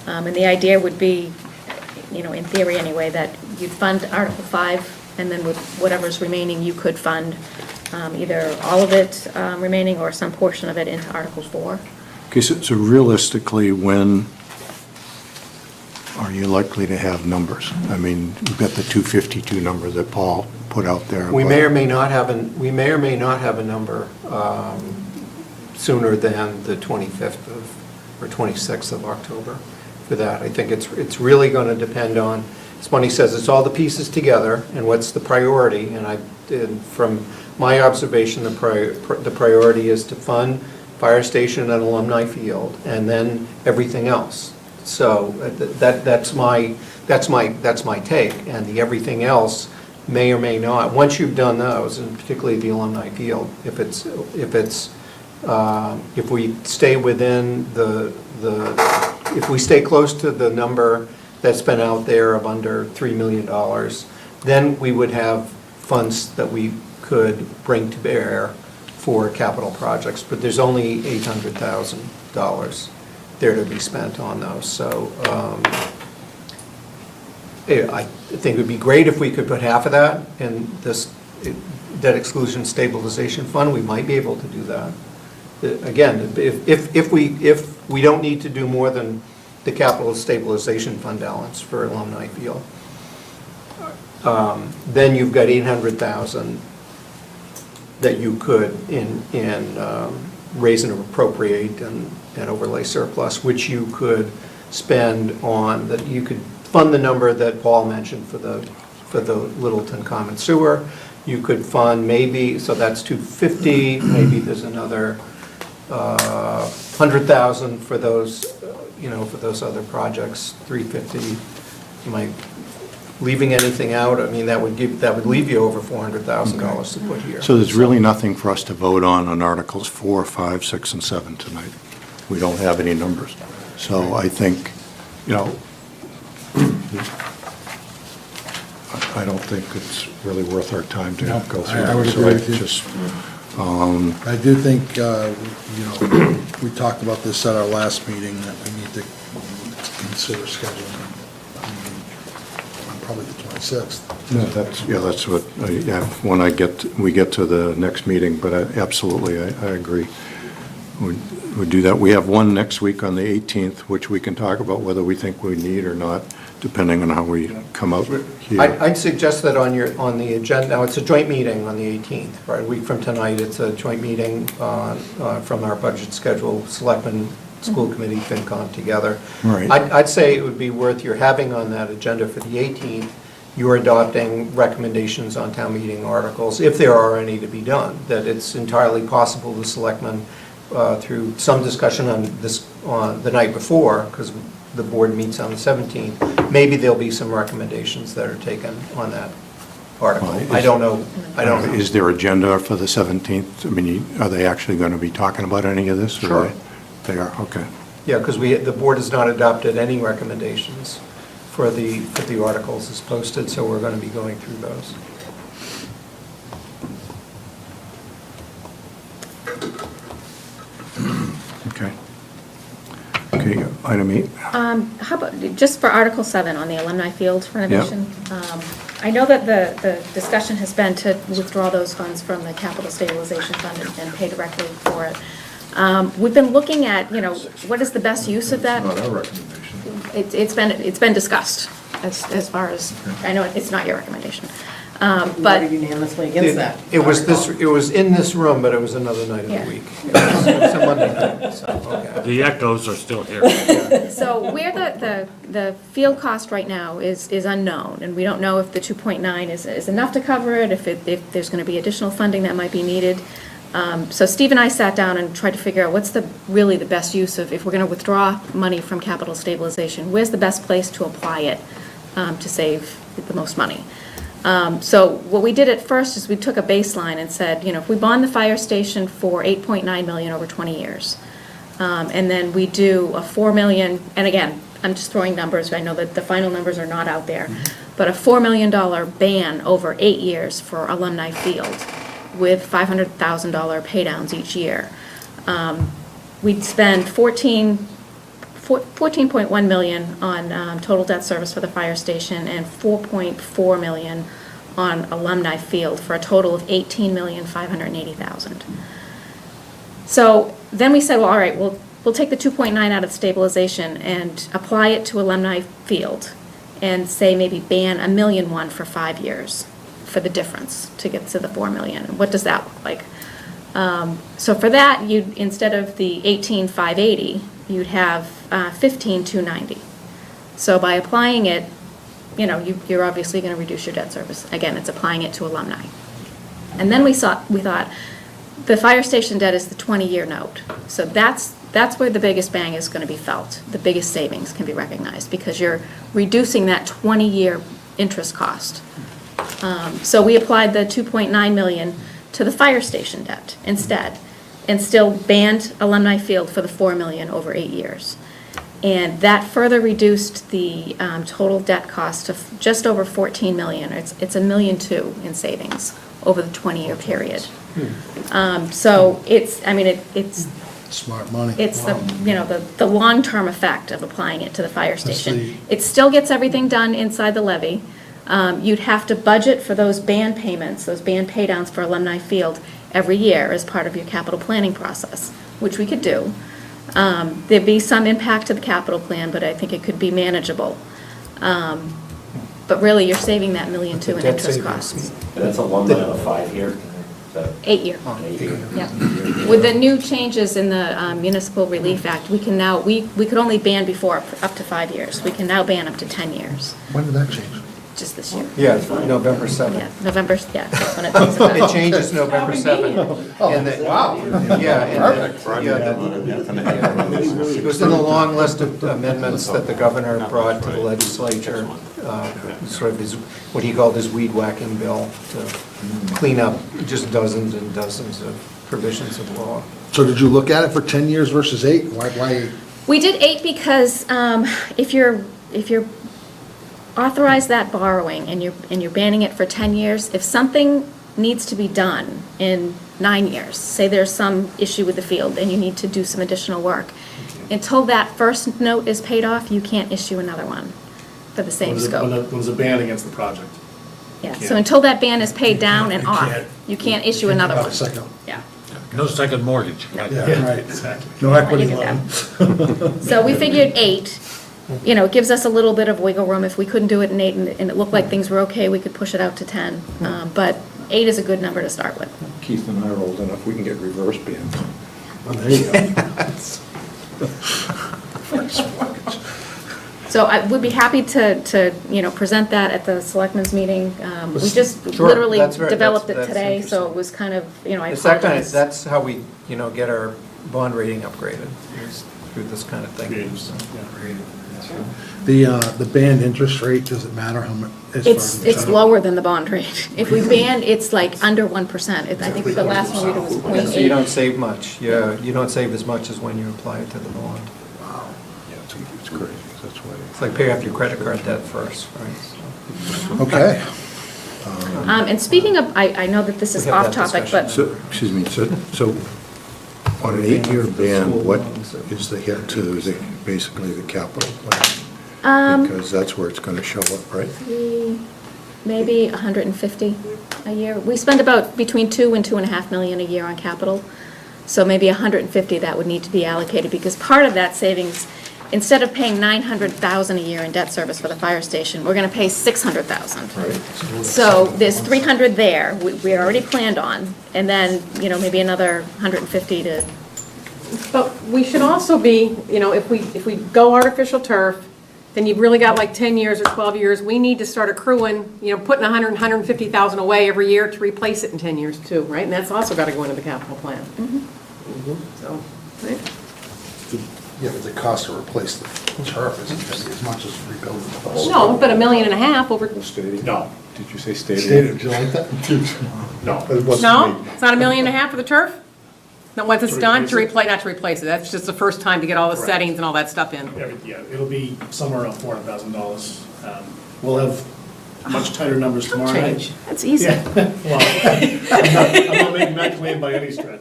And the idea would be, in theory anyway, that you'd fund Article 5, and then with whatever's remaining, you could fund either all of it remaining or some portion of it into Article 4. Okay, so realistically, when are you likely to have numbers? I mean, you've got the 252 number that Paul put out there. We may or may not have a number sooner than the 25th or 26th of October for that. I think it's really going to depend on, as Bonnie says, it's all the pieces together and what's the priority. And from my observation, the priority is to fund fire station and alumni field, and then everything else. So that's my take, and the everything else may or may not. Once you've done those, and particularly the alumni field, if we stay within if we stay close to the number that's been out there of under $3 million, then we would have funds that we could bring to bear for capital projects. But there's only $800,000 there to be spent on those. So I think it would be great if we could put half of that in this debt exclusion stabilization fund. We might be able to do that. Again, if we don't need to do more than the capital stabilization fund balance for alumni field, then you've got $800,000 that you could raise and appropriate and overlay surplus, which you could spend on, that you could fund the number that Paul mentioned for the Littleton Common Sewer. You could fund maybe, so that's 250, maybe there's another 100,000 for those, for those other projects, 350. Am I leaving anything out? I mean, that would leave you over $400,000 to put here. So there's really nothing for us to vote on Articles 4, 5, 6, and 7 tonight. We don't have any numbers. So I think, I don't think it's really worth our time to No, go through. I would it. So agree with you. just, I do think, we talked about this at our last meeting, that we need to consider scheduling a meeting on probably the 26th. No, that's what, when we get to the next meeting, but absolutely, I agree. We'd do that. We have one next week on the 18th, which we can talk about whether we think we need or not, depending on how we come out here. I'd suggest that on the agenda, now it's a joint meeting on the 18th, right, a week from tonight, it's a joint meeting from our budget schedule, Selectmen, School Committee, Fincom together. Right. I'd say it would be worth your having on that agenda for the 18th, you're adopting recommendations on town meeting articles, if there are any to be done, that it's entirely possible the Selectmen, through some discussion on the night before, because the board meets on the 17th, maybe there'll be some recommendations that are taken on that article. Well, I don't know. Is there agenda for the 17th? I mean, are they actually going to be talking about any of this? or Sure. They are, okay. Yeah, because the board has not adopted any recommendations for the articles as posted, so we're going to be going through those. Okay. Okay, item 8. How about, just for Article 7 on the alumni field renovation? I know that the discussion has been to withdraw those funds from the capital stabilization fund and pay directly for it. We've been looking at, what is the best use of that? Not our recommendation. It's been discussed as far as, I know it's not your recommendation. We But voted unanimously against that. It was in this room, but it was another night of Yeah. the week. It's a Monday night, so, okay. The echoes are still here. So where the field cost right now is unknown, and we don't know if the 2.9 is enough to cover it, if there's going to be additional funding that might be needed. So Steve and I sat down and tried to figure out what's really the best use of, if we're going to withdraw money from capital stabilization, where's the best place to apply it to save the most money? So what we did at first is we took a baseline and said, if we bond the fire station for $8.9 million over 20 years, and then we do a $4 million, and again, I'm just throwing numbers, I know that the final numbers are not out there, but a $4 million ban over 8 years for alumni field with $500,000 pay downs each year. We'd spend $14.1 million on total debt service for the fire station and $4.4 million on alumni field for a total of $18,580,000. So then we said, well, all right, we'll take the 2.9 out of stabilization and apply it to alumni field and say maybe ban $1.1 million for 5 years for the difference to get to the $4 million. What does that look like? So for that, you'd, instead of the 18,580, you'd have 15,290. So by applying it, you're obviously going to reduce your debt service. Again, it's applying it to alumni. And then we thought the fire station debt is the 20-year note. So that's where the biggest bang is going to be felt. The biggest savings can be recognized because you're reducing that 20-year interest cost. So we applied the 2.9 million to the fire station debt instead, and still banned alumni field for the 4 million over 8 years. And that further reduced the total debt cost to just over 14 million. It's $1.2 million in savings over the 20-year period. So it's Smart money. it's the long-term effect of applying it to the fire station. the- It still gets everything done inside the levy. You'd have to budget for those band payments, those band paydowns for alumni field every year as part of your capital planning process, which we could do. There'd be some impact to the capital plan, but I think it could be manageable. But really, you're saving that $1.2 million in Debt interest savings. costs. And that's alumni on a 5-year? Is that 8 year. 8-year? Yeah. With the new changes in the Municipal Relief Act, we can now, we could only ban before up to 5 years. We can now ban up to 10 years. When did that change? just this year. Yeah, November Yeah, 7th. November, yeah, that's when it takes effect. It changes November 7th. Wow. Yeah, it was in the long list of amendments that the governor brought to the legislature, sort of his, what he called his weed whacking bill, to clean up just dozens and dozens of provisions of law. So did you look at it for 10 years versus 8? Why? We did 8 because if you're authorize that borrowing and you're banning it for 10 years, if something needs to be done in 9 years, say there's some issue with the field and you need to do some additional work, until that first note is paid off, you can't issue another one for the same scope. When there's a ban against the project. Yeah, so can't. until that ban is paid down and You off, can't- you can't issue another Have one. a second. Yeah. No second mortgage. Yeah, right. Exactly. No equity You loan. get that. So we figured 8, it gives us a little bit of wiggle room. If we couldn't do it in 8 and it looked like things were okay, we could push it out to 10. But 8 is a good number to start with. Keith and I are old enough, we can get reverse bans. Oh, there you go. So I would be happy to present that at the selectmen's meeting. We just Sure, literally that's right, developed it that's today, so interesting. it was kind of, I It's that kind apologize. of, that's how we, get our bond rating upgraded, is through this kind of thing. Creative, So, yeah. The banned interest rate, does it matter how much? It's lower than the bond rate. If we ban, it's like under 1%. I think the last one we did was So you 0.8. don't save much, you don't save as much as when you apply it to the bond. Wow. Yeah, it's crazy, that's why. It's like pay off your credit card debt first, right? So- Okay. And speaking of, I know that this is We have off that topic, discussion. but So, excuse me, so on an 8-year ban, what is the hit to basically the capital plan? Because that's where it's going to show up, right? maybe 150 a year. We spend about between 2 and 2.5 million a year on capital. So maybe 150 that would need to be allocated, because part of that savings, instead of paying 900,000 a year in debt service for the fire station, we're gonna pay 600,000. So there's 300 there, we already planned on, and then, maybe another 150 to, But we should also be, if we go artificial turf, then you've really got like 10 years or 12 years, we need to start accruing, putting 100, 150,000 away every year to replace it in 10 years too, right? And that's also got to go into the capital plan. So, right? Yeah, but the cost to replace the turf isn't going to be as much as rebuilding the whole. No, but $1.5 million over, Stadium? No. Did you say stadium? Stadium, do you like that? No. It wasn't no? me. It's not $1.5 million for the turf? No, once it's To done, replace not to replace it, that's just the first time to get all the Correct. settings and all that stuff in. Yeah, it'll be somewhere around $400,000. We'll have much tighter numbers tomorrow night. Change, that's easy. Yeah, well, I'm not making that claim by any stretch.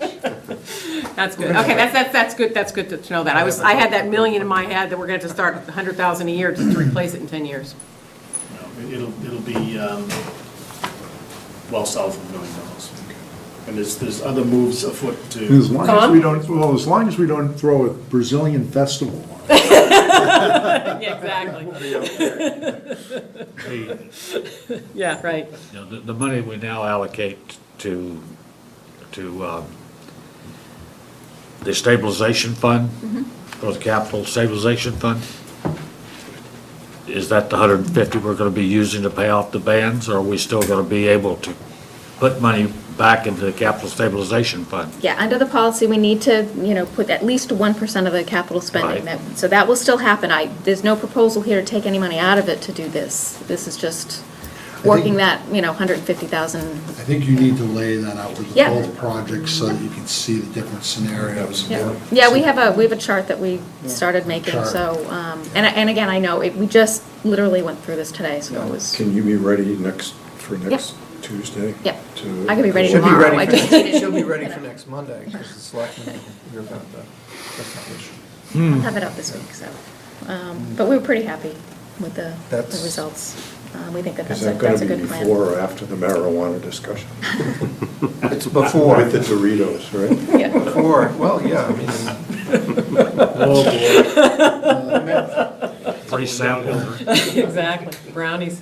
That's good, okay, that's good to know that. I had that million in my head that we're gonna have to start 100,000 a year just to replace it in 10 years. No, it'll be well south of $1 million. And there's other moves afoot to. As long as Tom? we don't, well, as long as we don't throw a Brazilian festival on it. Yeah, exactly. Yeah, right. The money we now allocate to the stabilization fund, or the capital stabilization fund, is that the 150 we're gonna be using to pay off the bans, or are we still gonna be able to put money back into the capital stabilization fund? yeah, under the policy, we need to, put at least 1% of the capital spending. Right. So that will still happen. There's no proposal here to take any money out of it to do this. This is just working that, 150,000. I think you need to lay that out with Yeah. both projects so that you can see the different scenarios. Yeah, we have a chart that we started making, Chart. so, and again, I know, we just literally went through this today, so it was, Can you be ready for next Tuesday? Yep. to- I could be ready She'll be tomorrow. I ready just for, needed- she'll be ready for next Monday, because the selectmen will hear about the issue. I'll have it out this week, so, but we were pretty happy with the That's- results. We think that Is that's that going a to be good plan. before or after the marijuana discussion? It's before. With the Doritos, right? Yeah. Before, well, yeah, I mean, Free sample. Exactly, brownies.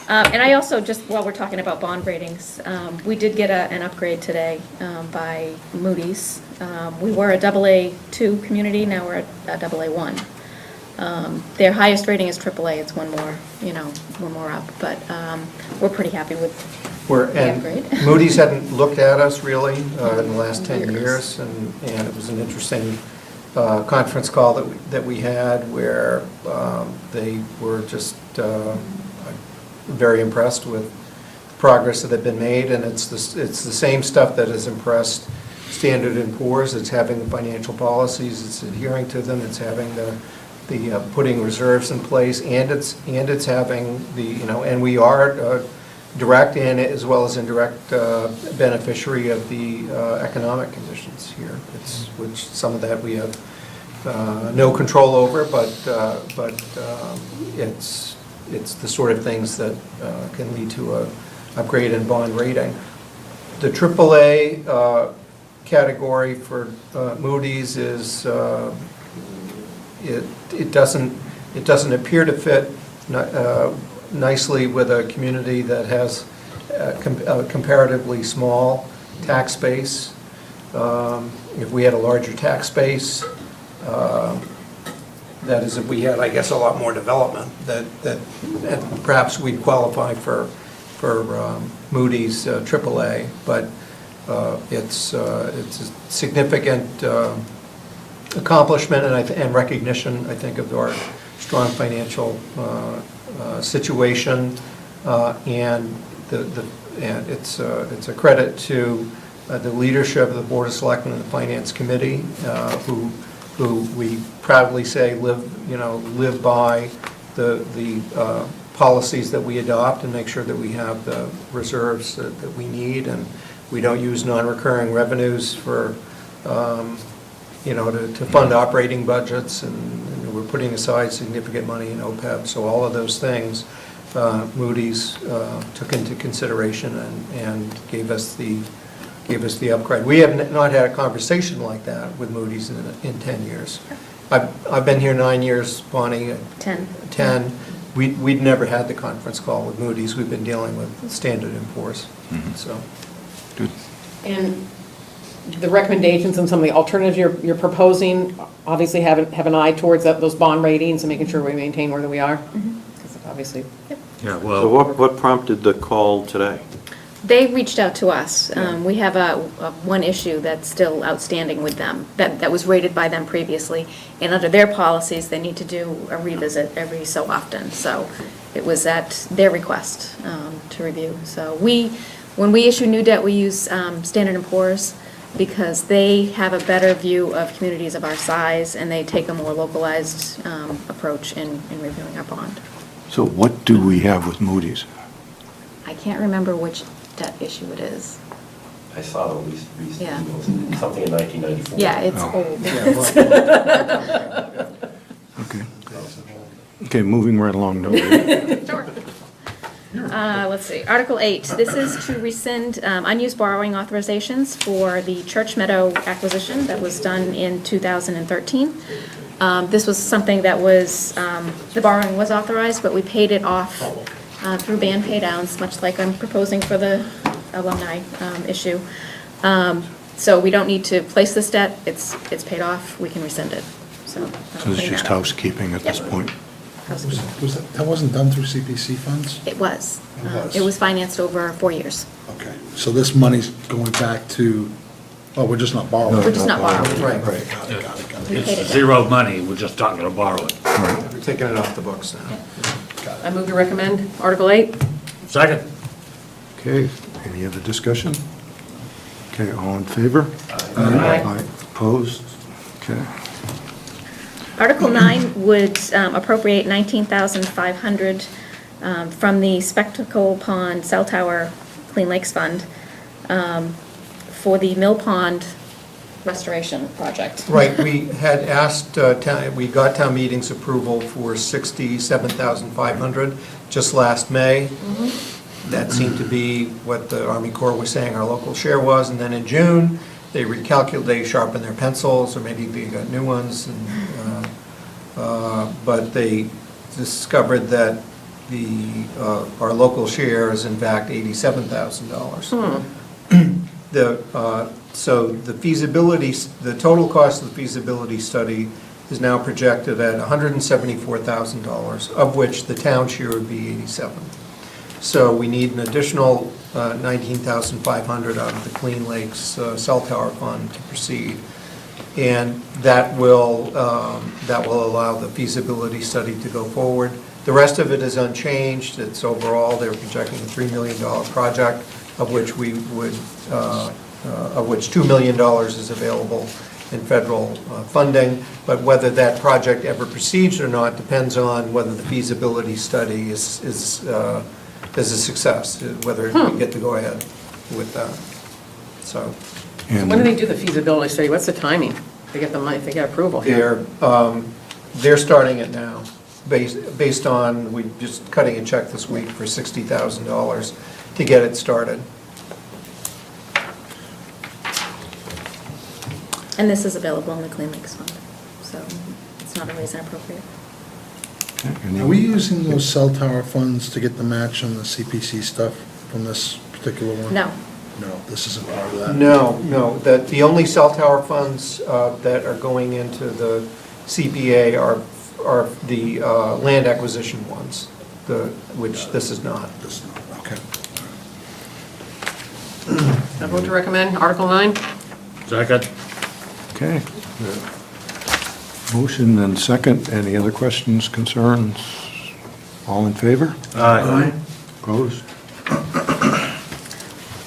And I also, just while we're talking about bond ratings, we did get an upgrade today by Moody's. We were a AA2 community, now we're a AA1. Their highest rating is AAA, it's one more, one more up, but we're pretty happy with the upgrade. And Moody's hadn't looked at us really in the last 10 years, and it was an interesting conference call that we had where they were just very impressed with the progress that had been made, and it's the same stuff that has impressed Standard & Poor's. It's having the financial policies, it's adhering to them, it's having the putting reserves in place, and it's having and we are direct and as well as indirect beneficiary of the economic conditions here. Which some of that we have no control over, but it's the sort of things that can lead to a upgrade in bond rating. The AAA category for Moody's is it doesn't appear to fit nicely with a community that has a comparatively small tax base. If we had a larger tax base, that is, if we had, I guess, a lot more development, that perhaps we'd qualify for Moody's AAA, but it's a significant accomplishment and recognition, I think, of our strong financial situation, and it's a credit to the leadership of the Board of Selectmen and the Finance Committee, who we proudly say live by the policies that we adopt and make sure that we have the reserves that we need, and we don't use non-recurring revenues for to fund operating budgets, and we're putting aside significant money in OPEB. So all of those things Moody's took into consideration and gave us the upgrade. We have not had a conversation like that with Moody's in 10 years. I've been here 9 years, Bonnie. 10. We'd never had the conference call with Moody's. We've been dealing with Standard & Poor's. So. Good. And the recommendations and some of the alternatives you're proposing obviously have an eye towards those bond ratings and making sure we maintain where we are? Because obviously. Yeah, So well, what prompted the call today? They reached out to us. We have one issue that's still outstanding with them, that was rated by them previously, and under their policies, they need to do a revisit every so often. So it was at their request to review. So when we issue new debt, we use Standard & Poor's because they have a better view of communities of our size, and they take a more localized approach in reviewing our bond. So what do we have with Moody's? I can't remember which debt issue it is. I saw the least recent Yeah. emails, something in 1994. Yeah, it's Oh. old. Okay. Okay, moving right along, though. Sure. Let's see, Article 8, this is to rescind unused borrowing authorizations for the Church Meadow acquisition that was done in 2013. This was something that was, the borrowing was authorized, but we paid it off through band pay downs, much like I'm proposing for the alumni issue. So we don't need to place this debt, it's paid off, we can rescind it, so. So it's just housekeeping at this Yep. point? That wasn't done through CPC funds? It was. It was. It was financed over 4 years. Okay, so this money's going back to, oh, we're just not borrowing? We're just not borrowing. Right. Right, got it, got it, got it. We paid it it's down. zero money, we're just not gonna borrow it. We're taking it off the books now. I move to recommend Article 8. Second? Okay, any other discussion? Okay, all in favor? Aye. Opposed? Okay. Article 9 would appropriate $19,500 from the Spectacle Pond Cell Tower Clean Lakes Fund for the Mill Pond restoration project. Right, we had asked, we got town meeting's approval for $67,500 just last May. That seemed to be what the Army Corps was saying our local share was, and then in June, they recalculated, they sharpened their pencils, or maybe they got new ones, and, but they discovered that our local share is in fact $87,000. So the feasibility, the total cost of the feasibility study is now projected at $174,000, of which the town share would be $87,000. So we need an additional $19,500 out of the Clean Lakes Cell Tower Fund to proceed. And that will allow the feasibility study to go forward. The rest of it is unchanged. It's overall, they're projecting a $3 million project, of which $2 million is available in federal funding. But whether that project ever proceeds or not depends on whether the feasibility study is a success, whether we get to go ahead with that. So When do they do the feasibility study? What's the timing? They get the money, they get approval here. they're starting it now, based on, we just cutting a check this week for $60,000 to get it started. And this is available in the Clean Lakes Fund, so it's not a raise and appropriate. Are we using those cell tower funds to get the match on the CPC stuff from this particular one? No. No, this isn't part of that? No, the only cell tower funds that are going into the CPA are the land acquisition ones, which this is not. This is not, okay. I vote to recommend Article 9. Second. Okay. Motion and second. Any other questions, concerns? All in favor? Aye. Opposed?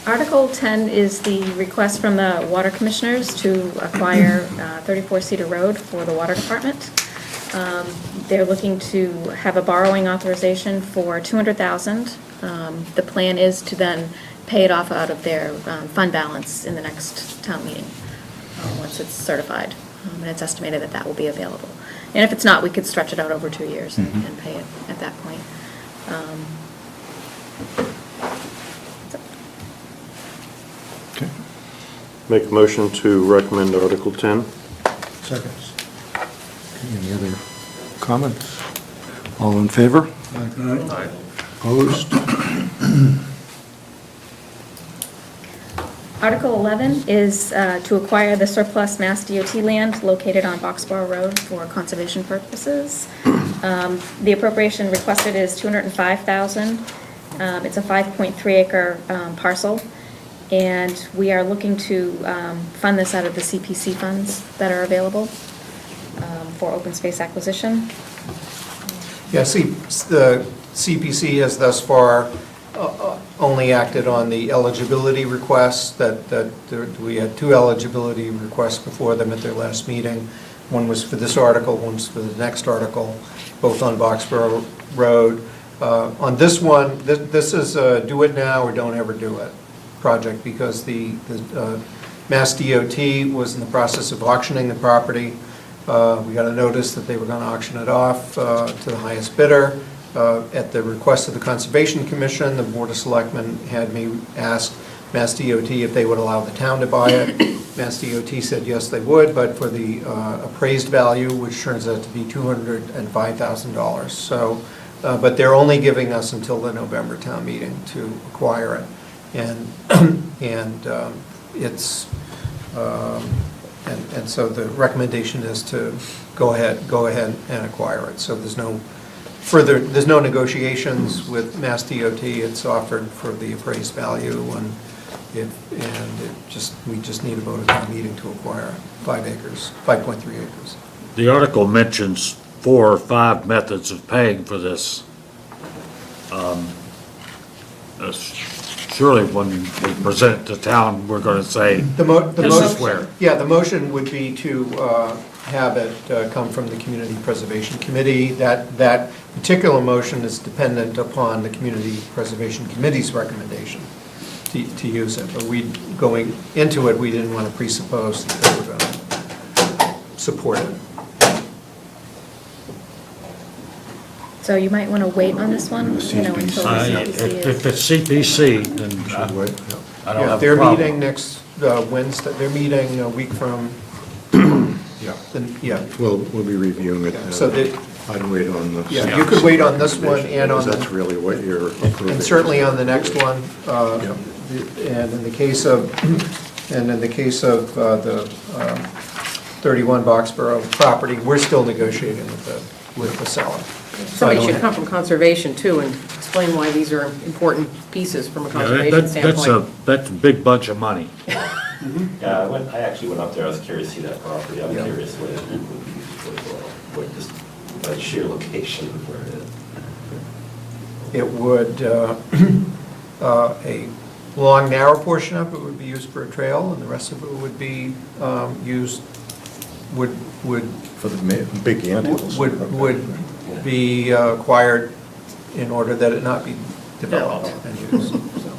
Article 10 is the request from the Water Commissioners to acquire 34 Cedar Road for the Water Department. They're looking to have a borrowing authorization for $200,000. The plan is to then pay it off out of their fund balance in the next town meeting, once it's certified. And it's estimated that that will be available. And if it's not, we could stretch it out over 2 years and pay it at that point. Okay. Make a motion to recommend Article 10. Seconds. Any other comments? All in favor? Aye. Opposed? Article 11 is to acquire the surplus Mass DOT land located on Boxborough Road for conservation purposes. The appropriation requested is $205,000. It's a 5.3 acre parcel, and we are looking to fund this out of the CPC funds that are available for open space acquisition. Yeah, see, the CPC has thus far only acted on the eligibility requests, we had 2 eligibility requests before them at their last meeting. One was for this article, one's for the next article, both on Boxborough Road. On this one, this is a do it now or don't ever do it project, because the Mass DOT was in the process of auctioning the property. We got a notice that they were going to auction it off to the highest bidder. At the request of the Conservation Commission, the Board of Selectmen had me ask Mass DOT if they would allow the town to buy it. Mass DOT said yes, they would, but for the appraised value, which turns out to be $205,000. So, but they're only giving us until the November town meeting to acquire it. And so the recommendation is to go ahead and acquire it. So there's no negotiations with Mass DOT. It's offered for the appraised value, and we just need a vote at town meeting to acquire 5.3 acres. The article mentions 4 or 5 methods of paying for this. Surely when we present it to town, we're going to say, this is where. Yeah, the motion would be to have it come from the Community Preservation Committee. That particular motion is dependent upon the Community Preservation Committee's recommendation to use it. But going into it, we didn't want to presuppose that they were going to support it. So you might want to wait on this one, until the CPC If is. it's CPC, then I don't have a They're problem. meeting next Wednesday, they're meeting a week from, yeah. We'll be reviewing it. So that, I'd wait on the... yeah, you could wait on this one and on Because that's the, really what you're approving. and certainly on the next one. Yeah. And in the case of, the 31 Boxborough property. We're still negotiating with the seller. Somebody should come from conservation too and explain why these are important pieces from a Yeah, conservation standpoint. That's a big bunch of money. Yeah, I actually went up there, I was curious to see that property, I'm Yeah. curious what it would be, what just, by sheer location of where it is. It would, a long, narrow portion of it would be used for a trail, and the rest of it would be used, would For the big anthills. would be acquired in order that it not be developed and used, so.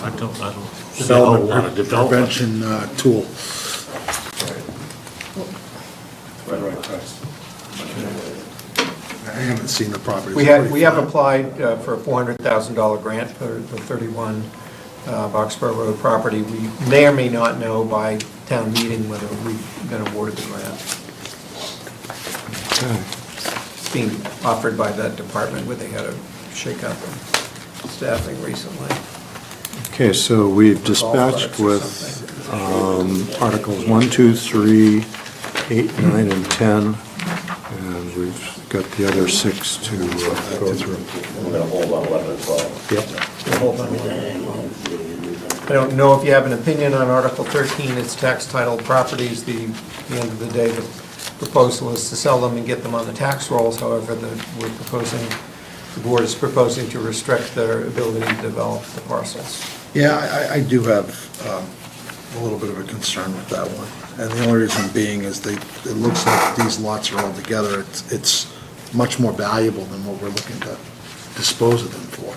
I don't see a whole lot of Development development. prevention tool. I haven't seen the property. We have applied for a $400,000 grant for the 31 Boxborough Road property. We may or may not know by town meeting whether we've been awarded the grant. It's being offered by that department where they had a shakeup in staffing recently. Okay, so we've dispatched with Articles 1, 2, 3, 8, 9, and 10, and we've got the other 6 to go through. We're gonna hold on 11 and 12. Yep. Hold on. I don't know if you have an opinion on Article 13, it's tax title properties. At the end of the day, the proposal is to sell them and get them on the tax rolls. However, the board is proposing to restrict their ability to develop the parcels. Yeah, I do have a little bit of a concern with that one. And the only reason being is it looks like these lots are all together. It's much more valuable than what we're looking to dispose of them for.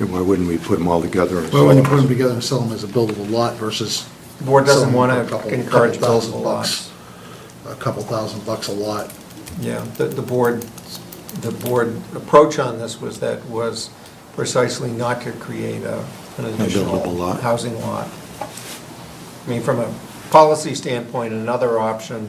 And why wouldn't we put them all together? and Well, when you sell put them them? together and sell them as a buildable lot versus. The board doesn't selling want for a to couple encourage thousand buildable bucks. lots. A couple $1,000 a lot. Yeah, the board approach on this was precisely not to create an buildable additional lot. housing lot. I mean, from a policy standpoint, another option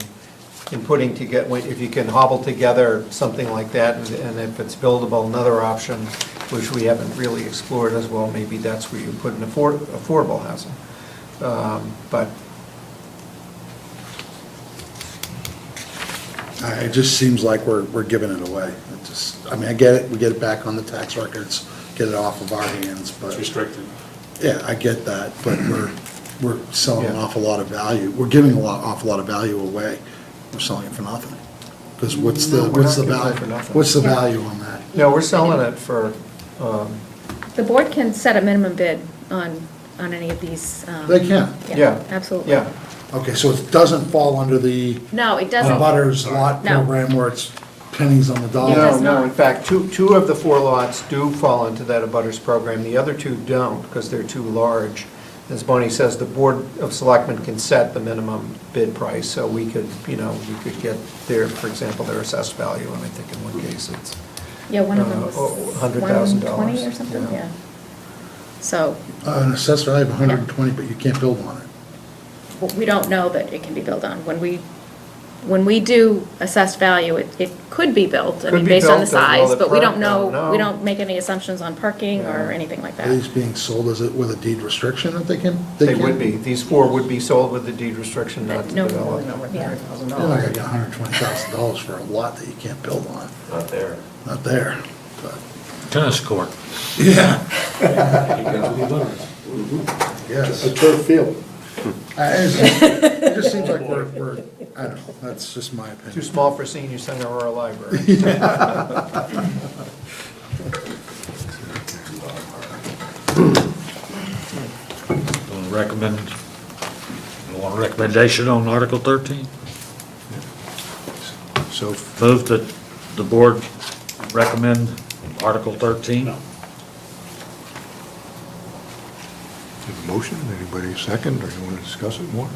in putting together, if you can hobble together something like that, and if it's buildable, another option, which we haven't really explored as well, maybe that's where you put an affordable housing. But It just seems like we're giving it away. I get it, we get it back on the tax records, get it off of our hands, but. It's restricted. Yeah, I get that, but we're selling an Yeah. awful lot of value. We're giving awful lot of value away. We're selling it for nothing. Because what's the No, we're not value? giving it for nothing. What's the value on that? no, we're selling it for, The board can set a minimum bid on any of these. They can. Yeah. Absolutely. yeah. Okay, so it doesn't fall under the No, it doesn't. butters lot No. program where it's pennies on the It dollar? does No, not. in fact, two of the 4 lots do fall into that abutters program. The other 2 don't, because they're too large. As Bonnie says, the Board of Selectmen can set the minimum bid price, so we could get their, for example, their assessed value, and I think in one case it's, Yeah, one of them was $100,000. 120 or something, Yeah. yeah. So An assessed value of 120, but you can't build on it. we don't know that it can be built on. When we do assessed value, it could be built, I Could mean, be based on the built, as well size, as but we don't no. know, we don't make any assumptions on parking or Yeah. anything like Are that. these being sold as with a deed restriction that they can? They can? would be. These 4 would be sold with the deed restriction not to No, develop. Yeah. You're not gonna get $120,000 for a lot that you can't build on. Not there. Not there, but. Tennis court. Yeah. A Yes. turf field. It just seems like we're, I don't know, that's just my Too opinion. small for senior center or a library. You want a recommendation on Article 13? So, Move that the board recommend Article 13? motion, anybody second, or you want to discuss it more?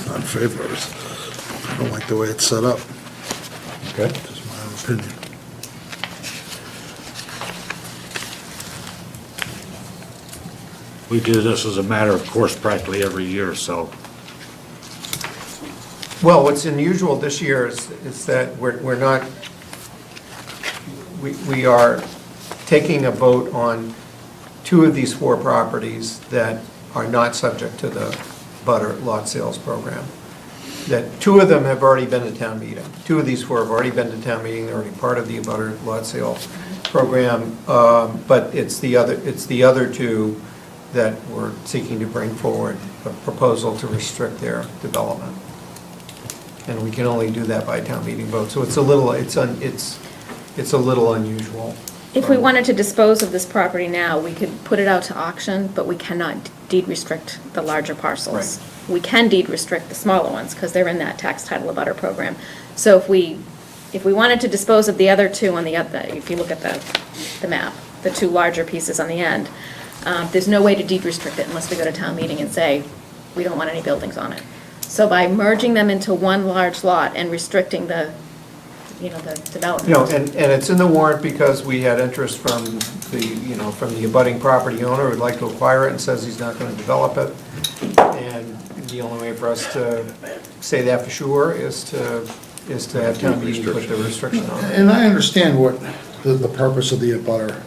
Not in favor of it. I don't like the way it's set up, Okay. just my own opinion. We do this as a matter of course practically every year, so Well, what's unusual this year is that we're not, we are taking a vote on two of these four properties that are not subject to the butter lot sales program. That two of them have already been to town meeting. Two of these four have already been to town meeting, they're already part of the butter lot sale program, but it's the other two that we're seeking to bring forward a proposal to restrict their development. And we can only do that by town meeting vote, so it's a little unusual. If we wanted to dispose of this property now, we could put it out to auction, but we cannot deed restrict the larger parcels. We can deed restrict the smaller ones, because they're in that tax title abutter program. So if we wanted to dispose of the other two on the other, if you look at the map, the two larger pieces on the end, there's no way to deed restrict it unless we go to town meeting and say, we don't want any buildings on it. So by merging them into one large lot and restricting the development. And it's in the warrant because we had interest from the abutting property owner who'd like to acquire it and says he's not gonna develop it. And the only way for us to say that for sure is to have town meeting put the restriction on it. And I understand what the purpose of the abutter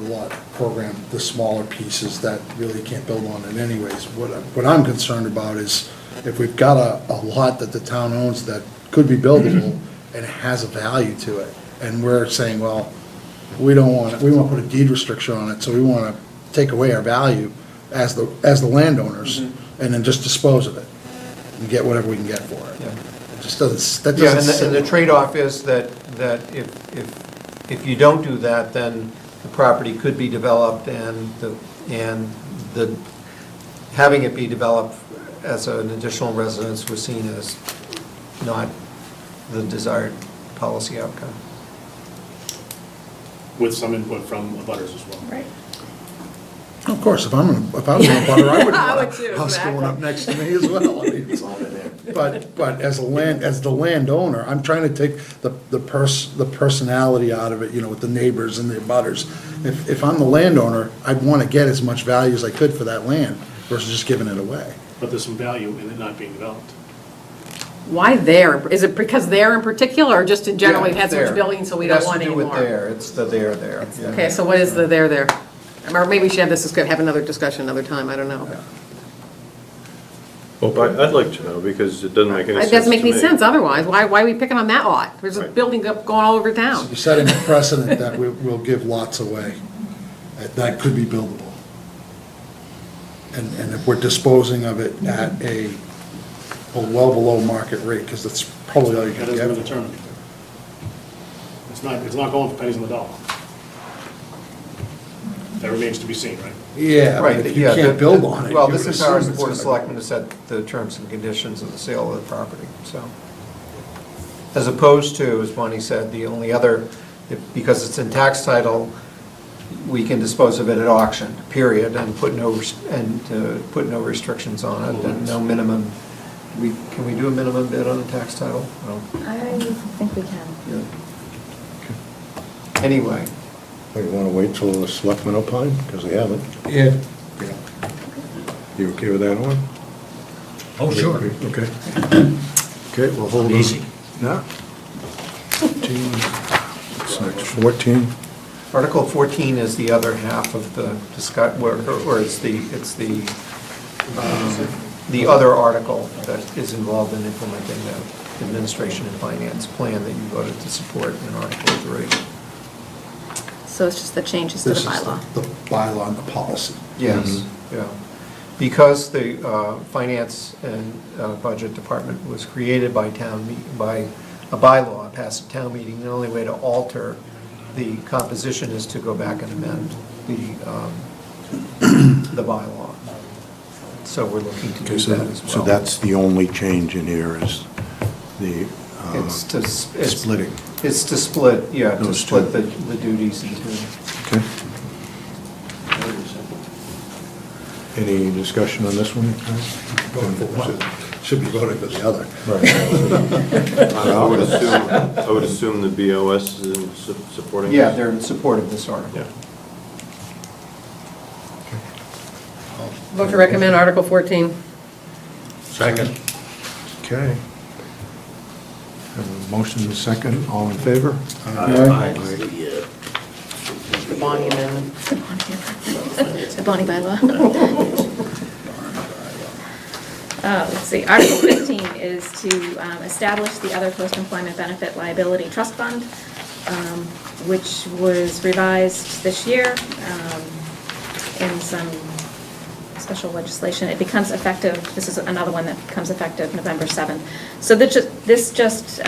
lot program, the smaller pieces that really can't build on it anyways. What I'm concerned about is if we've got a lot that the town owns that could be buildable and it has a value to it, and we're saying, well, we want to put a deed restriction on it, so we want to take away our value as the landowners and then just dispose of it and get whatever we can get for it. Yeah. It just doesn't, that Yeah, doesn't. and the trade-off is that if you don't do that, then the property could be developed and having it be developed as an additional residence was seen as not the desired policy outcome. With some input from abutters as well. Right. Of course, if I'm a butter, I would I want would too, a house going exactly. up next to me as well. I mean, But as the landowner, I'm trying to take the personality out of it, with the neighbors and the butters. If I'm the landowner, I'd want to get as much value as I could for that land versus just giving it away. But there's some value in it not being developed. Why there? Is it because there in particular, or just in general, we've Yeah, had so much there. building, so we don't want any It more? has to do with there, it's the there. Yeah. Okay, so what is the there? Or maybe we should have another discussion another time, I don't know. Well, I'd like to know, because it doesn't make any sense It doesn't make to any me. sense otherwise. Why are we picking on that lot? There's a Right. building up going all over town. You're setting a precedent that we'll give lots away that could be buildable. And if we're disposing of it at a well below market rate, because that's probably all you That can hasn't been get. determined. It's not going for pennies on the dollar. That remains to be seen, right? Yeah, but Right, if you yeah. can't build on it. Well, you this would empowers assume the Board of it's gonna be- Selectmen to set the terms and conditions of the sale of the property, so. As opposed to, as Bonnie said, the only other, because it's in tax title, we can dispose of it at auction, period, and put no restrictions on it, and no minimum. Can we do a minimum bid on a tax title? No. I think we can. Yeah. Anyway, You want to wait till the selectmen opine, because they haven't. Yeah. You okay with that one? Oh, sure. Okay. Okay, we'll hold on. Easy. Yeah. 15, what's next, 14? Article 14 is the other half of the or it's the other article that is involved in implementing the administration and finance plan that you voted to support in Article 3. So it's just the changes to the This is bylaw. the bylaw and the policy. Yes, yeah. Because the Finance and Budget Department was created by by a bylaw passed at town meeting, the only way to alter the composition is to go back and amend the bylaw. So we're looking to do Okay, that as well. so that's the only change in here is the splitting. It's to split, yeah, to Those split two. the duties into. Okay. Any discussion on this one? Voting for one. Should be voting for the other. I would assume the BOS is supporting this? Yeah, they're in support of this article. Yeah. Vote to recommend Article 14. Second. Okay. Have a motion and a second, all in favor? Aye. the Bonnie amendment. The Bonnie bylaw. Let's see, Article 15 is to establish the other post-employment benefit liability trust fund, which was revised this year in some special legislation. It becomes effective, this is another one that becomes effective November 7th. So this just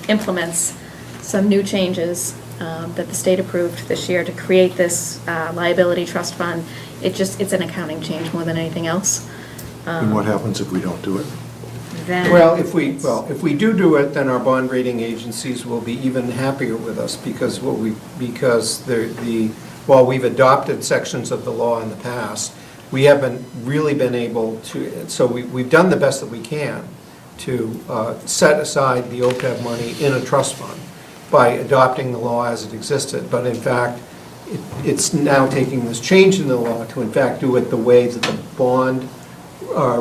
implements some new changes that the state approved this year to create this liability trust fund. It's an accounting change more than anything else. And what happens if we don't do it? Then Well, if we do it, then our bond rating agencies will be even happier with us because while we've adopted sections of the law in the past, we haven't really been able to, so we've done the best that we can to set aside the OPEB money in a trust fund by adopting the law as it existed. But in fact, it's now taking this change in the law to in fact do it the way that the bond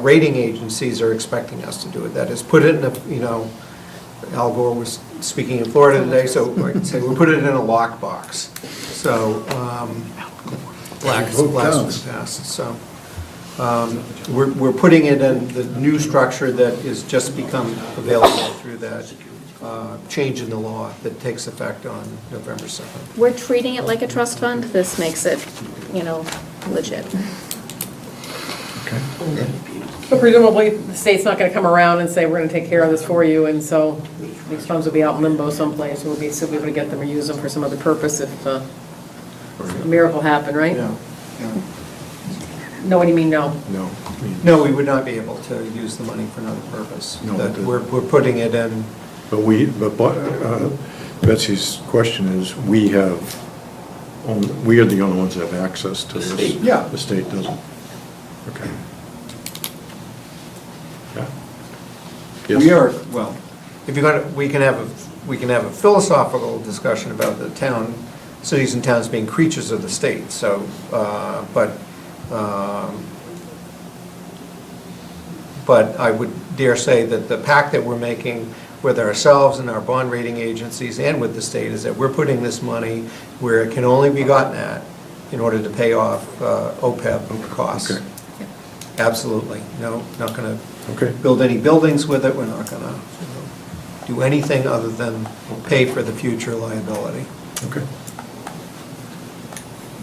rating agencies are expecting us to do it. That is, put it in a, Al Gore was speaking in Florida today, so I'd say we'll put it in a lockbox. So, last was passed, so. We're putting it in the new structure that is just become available through that change in the law that takes effect on November 7th. we're treating it like a trust fund. This makes it, legit. But presumably, the state's not gonna come around and say, we're gonna take care of this for you, and so these funds will be out in limbo someplace, we'll be still be able to get them or use them for some other purpose if a miracle happened, right? Yeah. No, what do you mean, no? No. No, we would not be able to use the money for another purpose. No, That but- we're putting it in, But Betsy's question is, we are the only ones that have access to The this. state. Yeah. The state doesn't. Okay. Yeah. Yes. we are, well, if you're gonna, we can have a philosophical discussion about the cities and towns being creatures of the state, so, but I would dare say that the pact that we're making with ourselves and our bond rating agencies and with the state is that we're putting this money where it can only be gotten at in order to pay off OPEB costs. Okay. Absolutely. No, not going Okay. to build any buildings with it. We're not going to do anything other than pay for the future liability. Okay.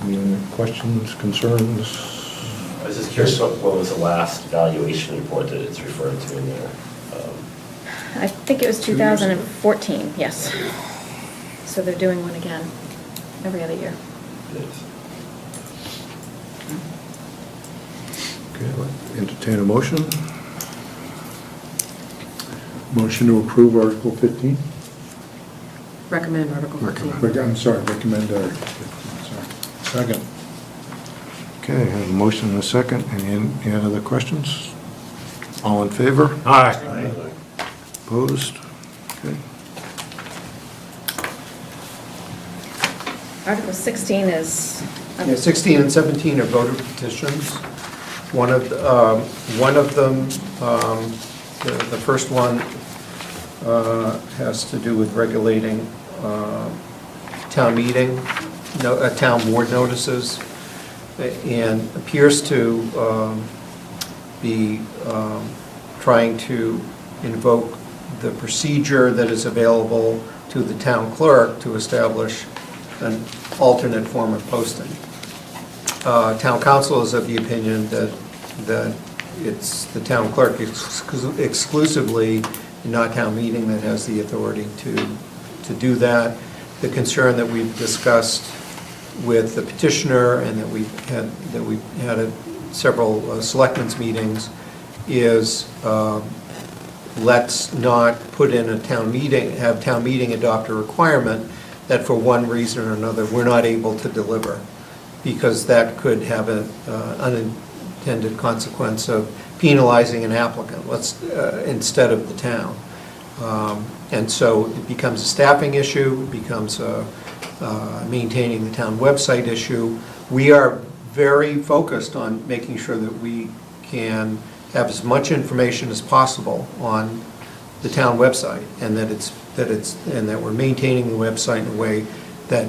Any questions, concerns? I was just curious, what was the last valuation report that it's referred to in there? I think it was 2014, yes. So they're doing one again every other year. It is. Okay, I'll entertain a motion. Motion to approve Article 15? Recommend Article 14. I'm sorry, recommend Article 15, sorry. Second. Okay, I have a motion and a second. Any other questions? All in favor? Aye. Opposed? Okay. Article 16 is, Yeah, 16 and 17 are voter petitions. One of them, the first one has to do with regulating town meeting, town board notices, and appears to be trying to invoke the procedure that is available to the town clerk to establish an alternate form of posting. Town council is of the opinion that it's the town clerk exclusively, not town meeting, that has the authority to do that. The concern that we've discussed with the petitioner and that we've had several selectmen's meetings is let's not put in a town meeting, have town meeting adopt a requirement that for one reason or another, we're not able to deliver, because that could have an unintended consequence of penalizing an applicant, instead of the town. And so it becomes a staffing issue, it becomes a maintaining the town website issue. We are very focused on making sure that we can have as much information as possible on the town website, and that we're maintaining the website in a way that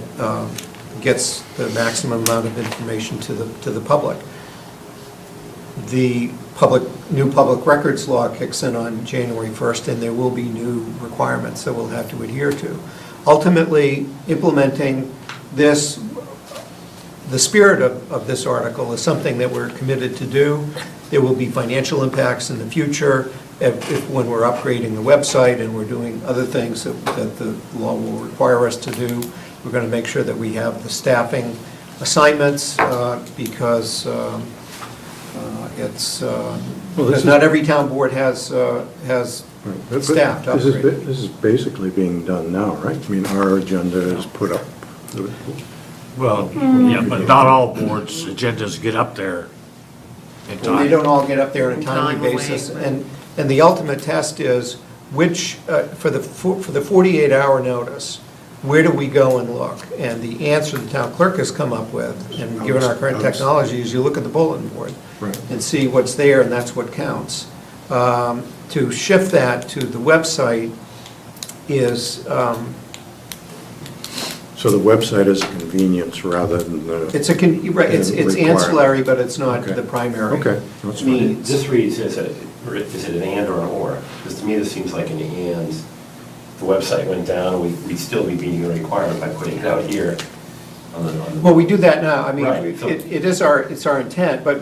gets the maximum amount of information to the public. The new public records law kicks in on January 1st, and there will be new requirements that we'll have to adhere to. Ultimately, implementing this, the spirit of this article is something that we're committed to do. There will be financial impacts in the future when we're upgrading the website and we're doing other things that the law will require us to do. We're going to make sure that we have the staffing assignments because because not every town board has staff to upgrade. This is basically being done now, right? I mean, our agenda is put up. Well, yeah, but not all boards' agendas get up there in Well, they time. don't all get up there on a timely Timely, basis. right. And the ultimate test is which, for the 48-hour notice, where do we go and look? And the answer the town clerk has come up with, and given our current technology, is you look at the bulletin board Right. and see what's there, and that's what counts. To shift that to the website is, So the website is a convenience rather than the... it's it's Required. ancillary, but it's not Okay. the primary Okay, that's fine. means. This reads, is it an and or an or? Because to me, this seems like an and. The website went down, we'd still be meeting the requirement by putting it out here on the. Well, we do that now. I mean, Right. it's our intent, but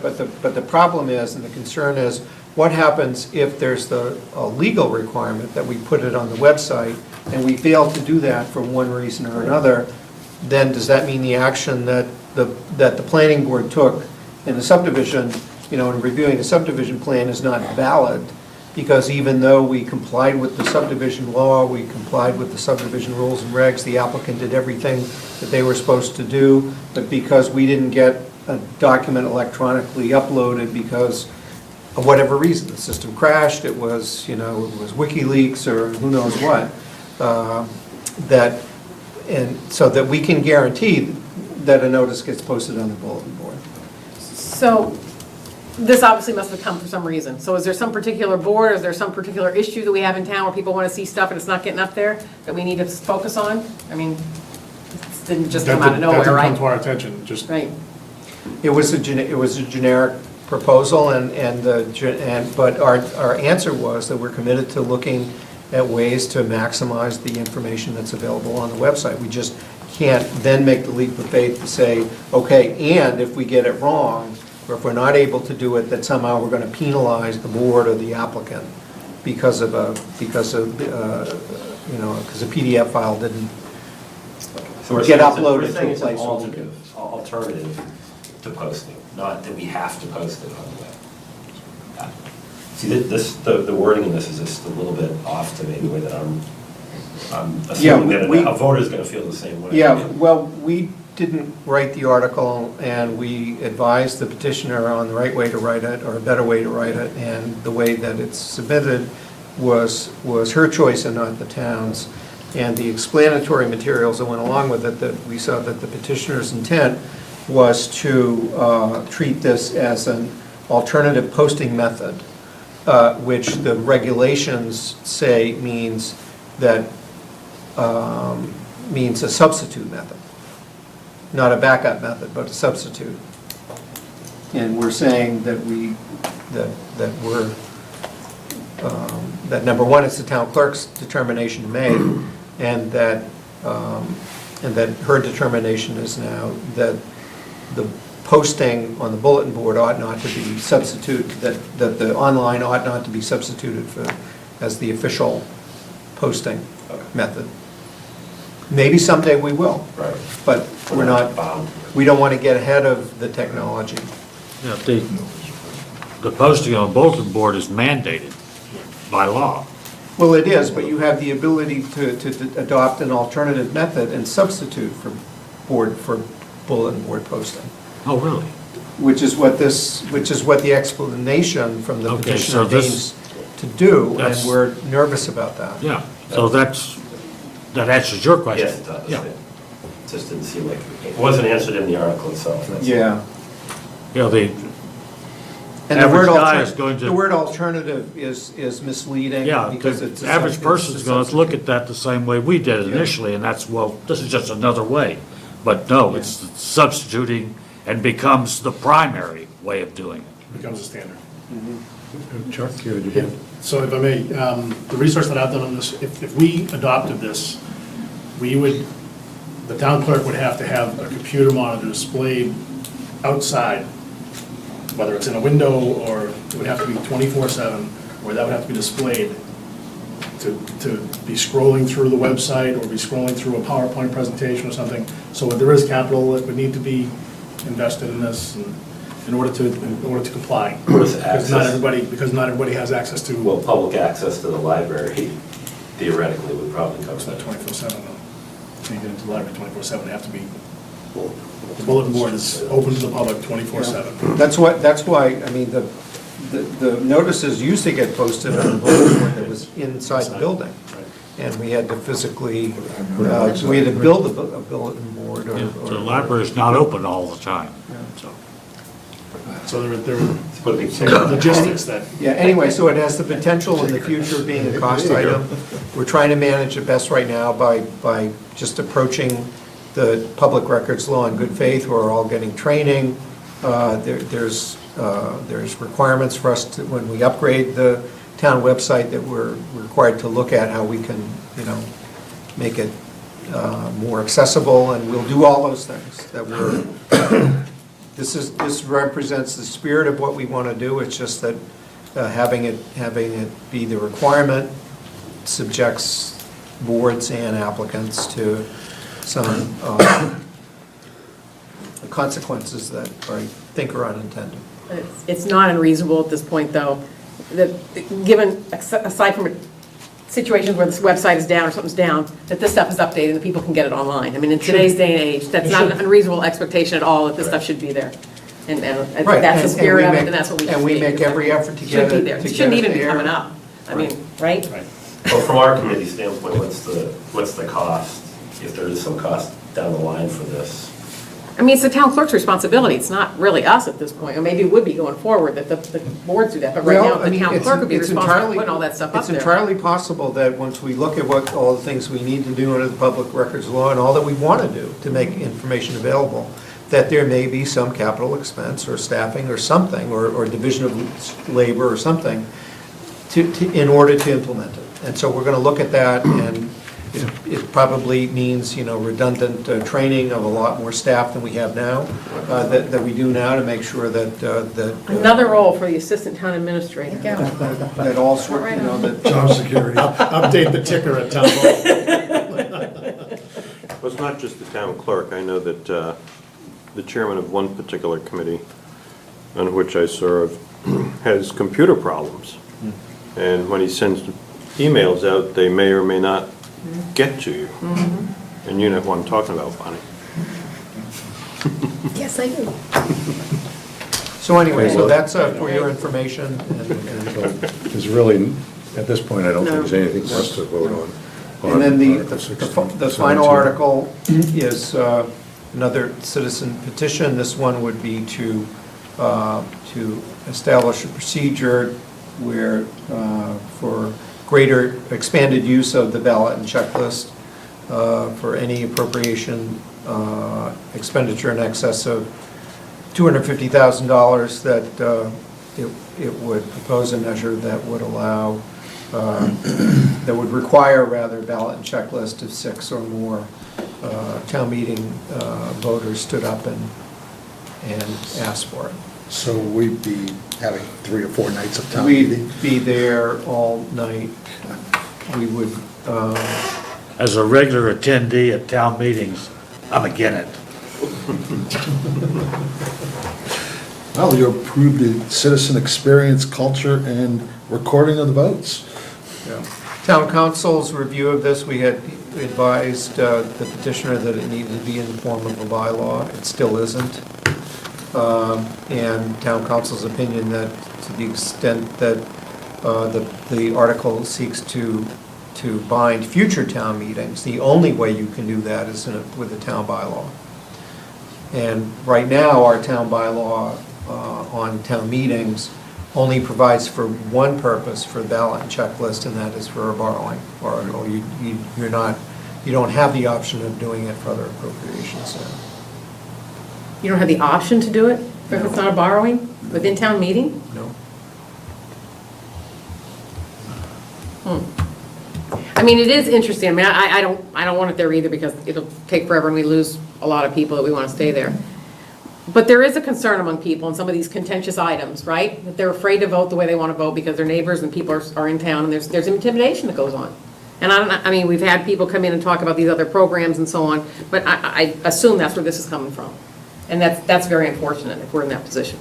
the problem is, and the concern is, what happens if there's a legal requirement that we put it on the website, and we fail to do that for one reason or another? Then does that mean the action that the planning board took in the subdivision, in reviewing the subdivision plan is not valid? Because even though we complied with the subdivision law, we complied with the subdivision rules and regs, the applicant did everything that they were supposed to do, but because we didn't get a document electronically uploaded because of whatever reason, the system crashed, it was WikiLeaks or who knows what, so that we can guarantee that a notice gets posted on the bulletin board. So this obviously must have come for some reason. So is there some particular board, is there some particular issue that we have in town where people want to see stuff and it's not getting up there that we need to focus on? I mean, it didn't just come out of nowhere, That didn't come right? to our attention, just. Right. It was a generic proposal, but our answer was that we're committed to looking at ways to maximize the information that's available on the website. We just can't then make the leap of faith to say, okay, and if we get it wrong, or if we're not able to do it, that somehow we're going to penalize the board or the applicant because a PDF file didn't So we're get saying uploaded we're saying to a it's an place. alternative to posting, not that we have to post it on the web. Got it. See, the wording in this is just a little bit off to me, the way that I'm assuming that a voter's gonna feel the same way. Yeah, well, we didn't write the article, and we advised the petitioner on the right way to write it, or a better way to write it, and the way that it's submitted was her choice and not the town's. And the explanatory materials that went along with it, that we saw that the petitioner's intent was to treat this as an alternative posting method, which the regulations say means a substitute method. Not a backup method, but a substitute. And we're saying that that number one, it's the town clerk's determination to make, and that her determination is now that the posting on the bulletin board ought not to be substituted, that the online ought not to be substituted as the official posting method. Maybe someday we will. Right. But we're not bound. We don't want to get ahead of the technology. Yeah, the posting on a bulletin board is mandated by law. Well, it is, but you have the ability to adopt an alternative method and substitute for bulletin board posting, Oh, really? which is what the explanation from the Okay, petitioner so this- aims to do, and that's- we're nervous about that. Yeah, so that answers your question. Yes, it does. Yeah. It just didn't seem like, it wasn't answered in the article itself. that's- Yeah. Yeah, the And the average word guy is going to. the word alternative is misleading. Yeah, because the it's a average sub- person's it's a gonna look substitute. at that the same way we did Yeah. initially, and that's, well, this is just another way. But no, it's substituting and becomes the primary way of doing it. Becomes a standard. Chuck, you have? So if I may, the research that I've done on this, if we adopted this, the town clerk would have to have a computer monitor displayed outside, whether it's in a window or it would have to be 24/7, or that would have to be displayed to be scrolling through the website or be scrolling through a PowerPoint presentation or something. So there is capital that would need to be invested in this in order to comply. What is Because not access? everybody has access to. Well, public access to the library theoretically would probably cover It's not that. 24/7 though. Can't get into the library 24/7, they have to be, the bulletin board is open to the public 24/7. That's why, I mean, the notices used to get posted on a bulletin board that was inside the building. And we had to physically, we had to build a bulletin board or. The library's not open all the time, so. So there were Put a big some tick on it. logistics that, Yeah, anyway, so it has the potential in the future of being a cost item. We're trying to manage it best right now by just approaching the public records law in good faith. We're all getting training. There's requirements for us to, when we upgrade the town website, that we're required to look at how we can, make it more accessible, and we'll do all those things that we're, this represents the spirit of what we want to do. It's just that having it be the requirement subjects boards and applicants to some consequences that I think are unintended. It's not unreasonable at this point, though, that given, aside from situations where this website is down or something's down, that this stuff is updated and the people can get it online. I mean, in today's day and age, that's not an unreasonable expectation at all, that this stuff should be there. And Right, that's the and spirit we of it, make- and that's what we. and we make every effort to get Should be it- there. to It get shouldn't it even be there. coming up. I mean, right? right. Well, from our committee standpoint, what's the cost, if there is some cost down the line for this? I mean, it's the town clerk's responsibility. It's not really us at this point, or maybe it would be going forward, that the boards do that, but right now, Well, I the mean, town it's- clerk would be it's responsible for entirely- putting all that stuff up It's there. entirely possible that once we look at what, all the things we need to do under the public records law and all that we want to do to make information available, that there may be some capital expense or staffing or something, or division of labor or something, in order to implement it. And so we're going to look at that, and it probably means, redundant training of a lot more staff than we have now, that we do now, to make sure that, Another role for the assistant town administrator. that all sort, that. Job security. Update the ticker at town hall. Well, it's not just the town clerk. I know that the chairman of one particular committee on which I serve has computer problems. And when he sends emails out, they may or may not get to you. And you know what I'm talking about, Bonnie. Yes, I do. So anyway, so that's for your information, There's really, at this point, I don't think there's anything for us to vote on. and then Article 16, the final 17. article is another citizen petition. This one would be to establish a procedure where, for greater expanded use of the ballot and checklist for any appropriation expenditure in excess of $250,000, that it would propose a measure that would allow, that would require, rather, ballot and checklist if 6 or more town meeting voters stood up and asked for it. So we'd be having 3 or 4 nights of town meeting? We'd be there all night. We would, As a regular attendee at town meetings, I'm again it. Well, you approved the citizen experience, culture, and recording of the votes. Town council's review of this, we had advised the petitioner that it needed to be in the form of a bylaw. It still isn't. And town council's opinion that, to the extent that the article seeks to bind future town meetings, the only way you can do that is with a town bylaw. And right now, our town bylaw on town meetings only provides for one purpose for ballot and checklist, and that is for a borrowing article. You you don't have the option of doing it for other appropriations. You don't have the option to do it if it's not a borrowing within town meeting? No. I mean, it is interesting. I mean, I don't want it there either because it'll take forever and we lose a lot of people that we want to stay there. But there is a concern among people in some of these contentious items, right? That they're afraid to vote the way they want to vote because their neighbors and people are in town and there's intimidation that goes on. And I mean, we've had people come in and talk about these other programs and so on, but I assume that's where this is coming from. And that's very unfortunate if we're in that position.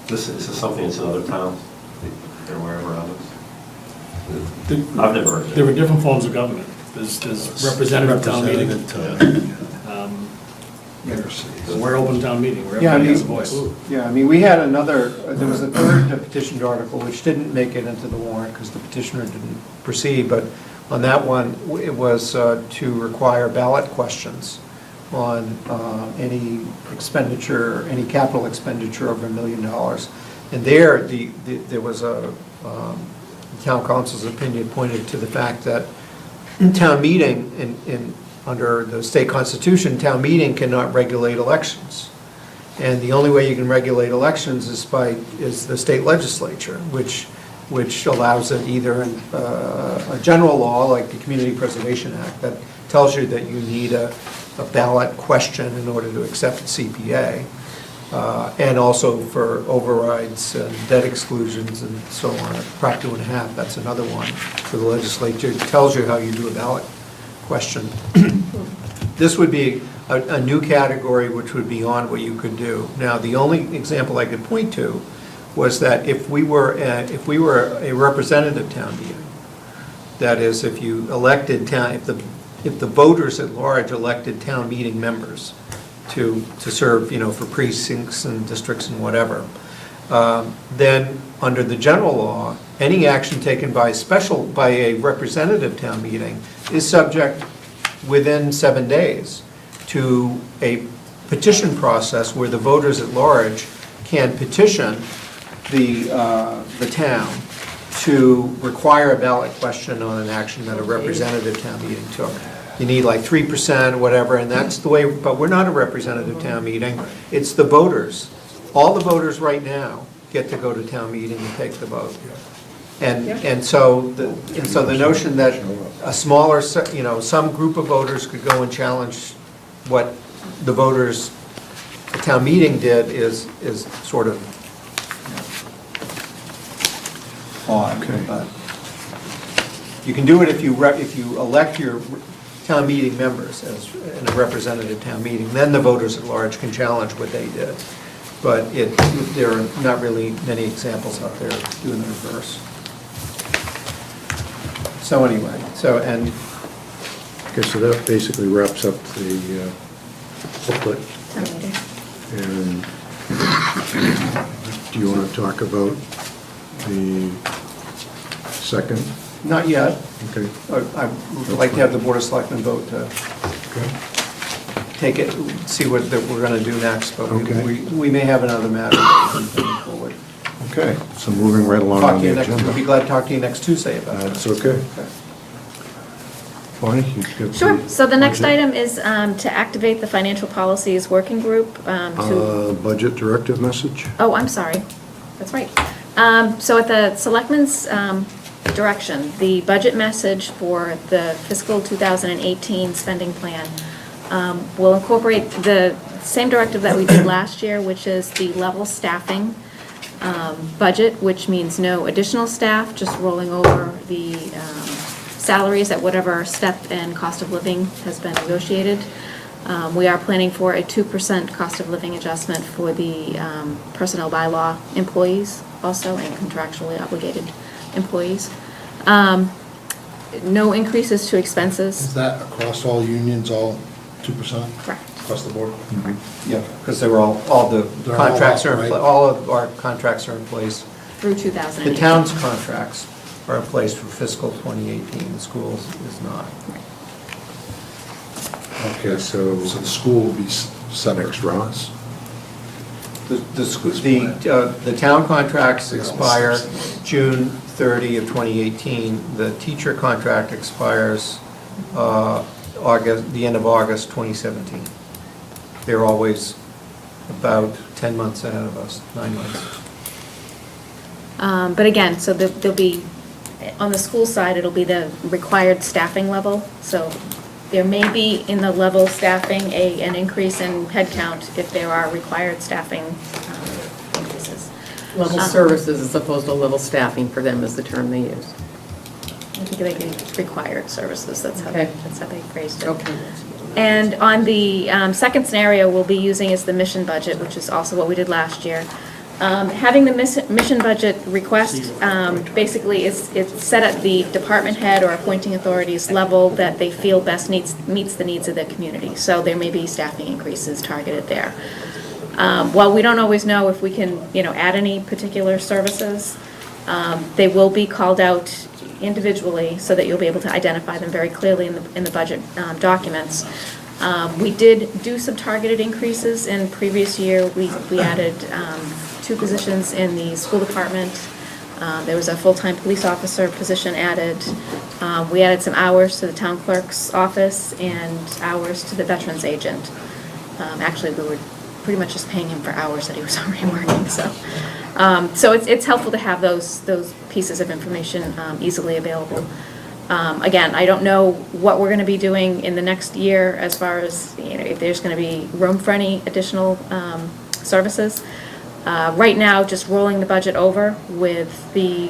This is something that's in other towns, or wherever else? I've never heard of it. There were different forms of government. There's representative town meeting. We're open town meeting, where Yeah, I everybody has a mean, voice. yeah, I mean, we had another, there was a third petitioned article which didn't make it into the warrant because the petitioner didn't proceed, but on that one, it was to require ballot questions on any expenditure, any capital expenditure over $1 million. And there, there was a, town council's opinion pointed to the fact that in town meeting, under the state constitution, town meeting cannot regulate elections. And the only way you can regulate elections is the state legislature, which allows it either in a general law, like the Community Preservation Act, that tells you that you need a ballot question in order to accept the CPA, and also for overrides and debt exclusions and so on. Prop 2.5, that's another one for the legislature. It tells you how you do a ballot question. This would be a new category which would be on what you could do. Now, the only example I could point to was that if we were a representative town meeting, that is, if you elected town, if the voters at large elected town meeting members to serve, for precincts and districts and whatever, then under the general law, any action taken by a representative town meeting is subject within 7 days to a petition process where the voters at large can petition the town to require a ballot question on an action that a representative town meeting took. You need like 3% or whatever, and that's the way, but we're not a representative town meeting. It's the voters. All the voters right now get to go to town meeting and take the vote. And so the notion that a smaller, some group of voters could go and challenge what the voters at town meeting did is sort of odd. But you can do it if you elect your town meeting members as in a representative town meeting, then the voters at large can challenge what they did. But there are not really many examples out there doing the reverse. So anyway, and Okay, so that basically wraps up the booklet. And do you want to talk about the second? not yet. Okay. I would like to have the Board of Selectmen vote to take it, see what we're going to do next, but Okay. we may have another matter moving forward. Okay, so moving right along on the agenda. We'll be glad to talk to you next Tuesday about it. That's okay. Bonnie, you've got Sure. the So the next budget? item is to activate the Financial Policies Working Group to... Budget directive message? Oh, I'm sorry. That's right. So at the Selectmen's direction, the budget message for the fiscal 2018 spending plan will incorporate the same directive that we did last year, which is the level staffing budget, which means no additional staff, just rolling over the salaries at whatever step and cost of living has been negotiated. We are planning for a 2% cost of living adjustment for the personnel bylaw employees also and contractually obligated employees. No increases to expenses. Is that across all unions, all 2%? Correct. Across the board? Yeah, because they were all the They're all contracts up, are, right? all of our contracts are in place. Through 2018. The town's contracts are in place for fiscal 2018, the schools is not. Okay, so So the school will be set extra on us. The town contracts expire June 30 of 2018. The teacher contract expires the end of August 2017. They're always about 10 months ahead of us, 9 months. But again, so there'll be, on the school side, it'll be the required staffing level. So there may be in the level staffing an increase in headcount if there are required staffing increases. Level services as opposed to level staffing for them is the term they use. I think they can required services, that's how Okay. they phrased it. Okay. And on the second scenario we'll be using is the mission budget, which is also what we did last year. Having the mission budget request, basically it's set at the department head or appointing authorities level that they feel best meets the needs of the community. So there may be staffing increases targeted there. While we don't always know if we can, add any particular services, they will be called out individually so that you'll be able to identify them very clearly in the budget documents. We did do some targeted increases in previous year. We added 2 positions in the school department. There was a full-time police officer position added. We added some hours to the town clerk's office and hours to the veterans agent. Actually, we were pretty much just paying him for hours that he was already working, so. So it's helpful to have those pieces of information easily available. Again, I don't know what we're going to be doing in the next year as far as, if there's going to be room for any additional services. Right now, just rolling the budget over with the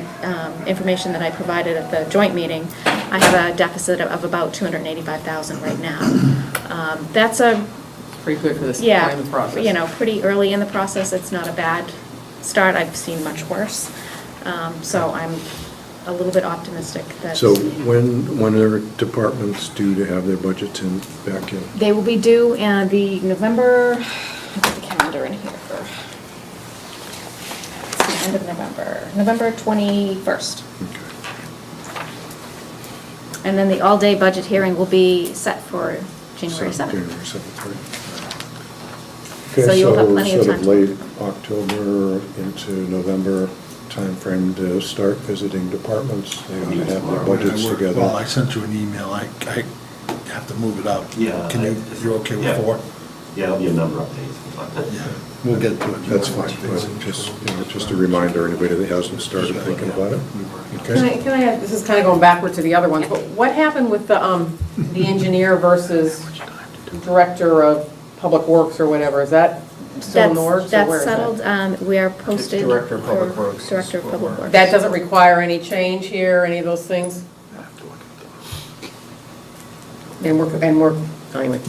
information that I provided at the joint meeting, I have a deficit of about $285,000 right now. That's Pretty good for this point yeah, in the process. pretty early in the process. It's not a bad start. I've seen much worse. So I'm a little bit optimistic that. So when are departments due to have their budgets back in? They will be due in the November, I'll put the calendar in here for, it's the end of November 21st. And then the all-day budget hearing will be set for January 7th. January 7th, right. So you'll have plenty of time. Okay, so sort of late October into November timeframe to start visiting departments. They ought to have their budgets together. Well, I sent you an email, I have to move it up. Yeah. You're okay with Yeah. 4? Yeah, there'll be a number of updates. Yeah, we'll get to it. That's fine, but just a reminder, anybody that hasn't started thinking about it. Okay? Can I have, this is kind of going backward to the other ones, but what happened with the engineer versus director of public works or whatever? Is that still in the works, or where is That's that? settled. We are posted. It's Director of Public for Works. Director of Public Works. That doesn't require any change here, any of those things? And we're, anyway.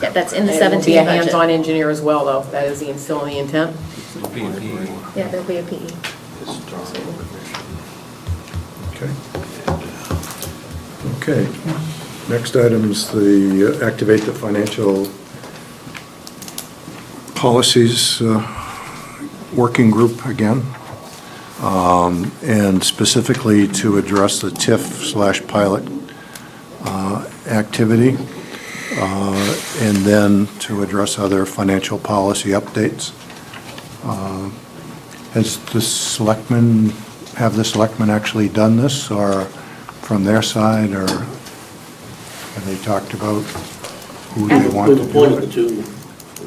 Yeah, that's in the And it will 17 be a budget. hands-on engineer as well, though. That is still in the intent? Yeah, there'll be a PE. Okay. Okay. Next item is the activate the financial policies working group again. And specifically to address the TIF/pilot activity. And then to address other financial policy updates. Has the selectmen, have the selectmen actually done this, or from their side, or have they talked about who they want to We've do appointed the it? two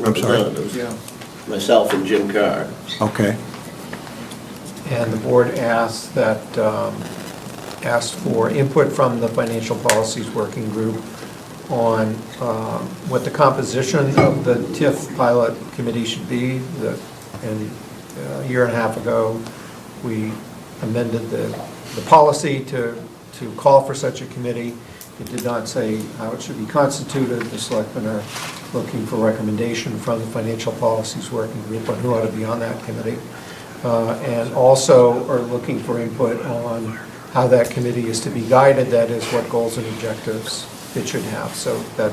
I'm sorry? representatives, myself and Jim Carr. Okay, And the board asked for input from the Financial Policies Working Group on what the composition of the TIF pilot committee should be. And a year and a half ago, we amended the policy to call for such a committee. It did not say how it should be constituted. The selectmen are looking for recommendation from the Financial Policies Working Group on who ought to be on that committee. And also are looking for input on how that committee is to be guided, that is, what goals and objectives it should have. So that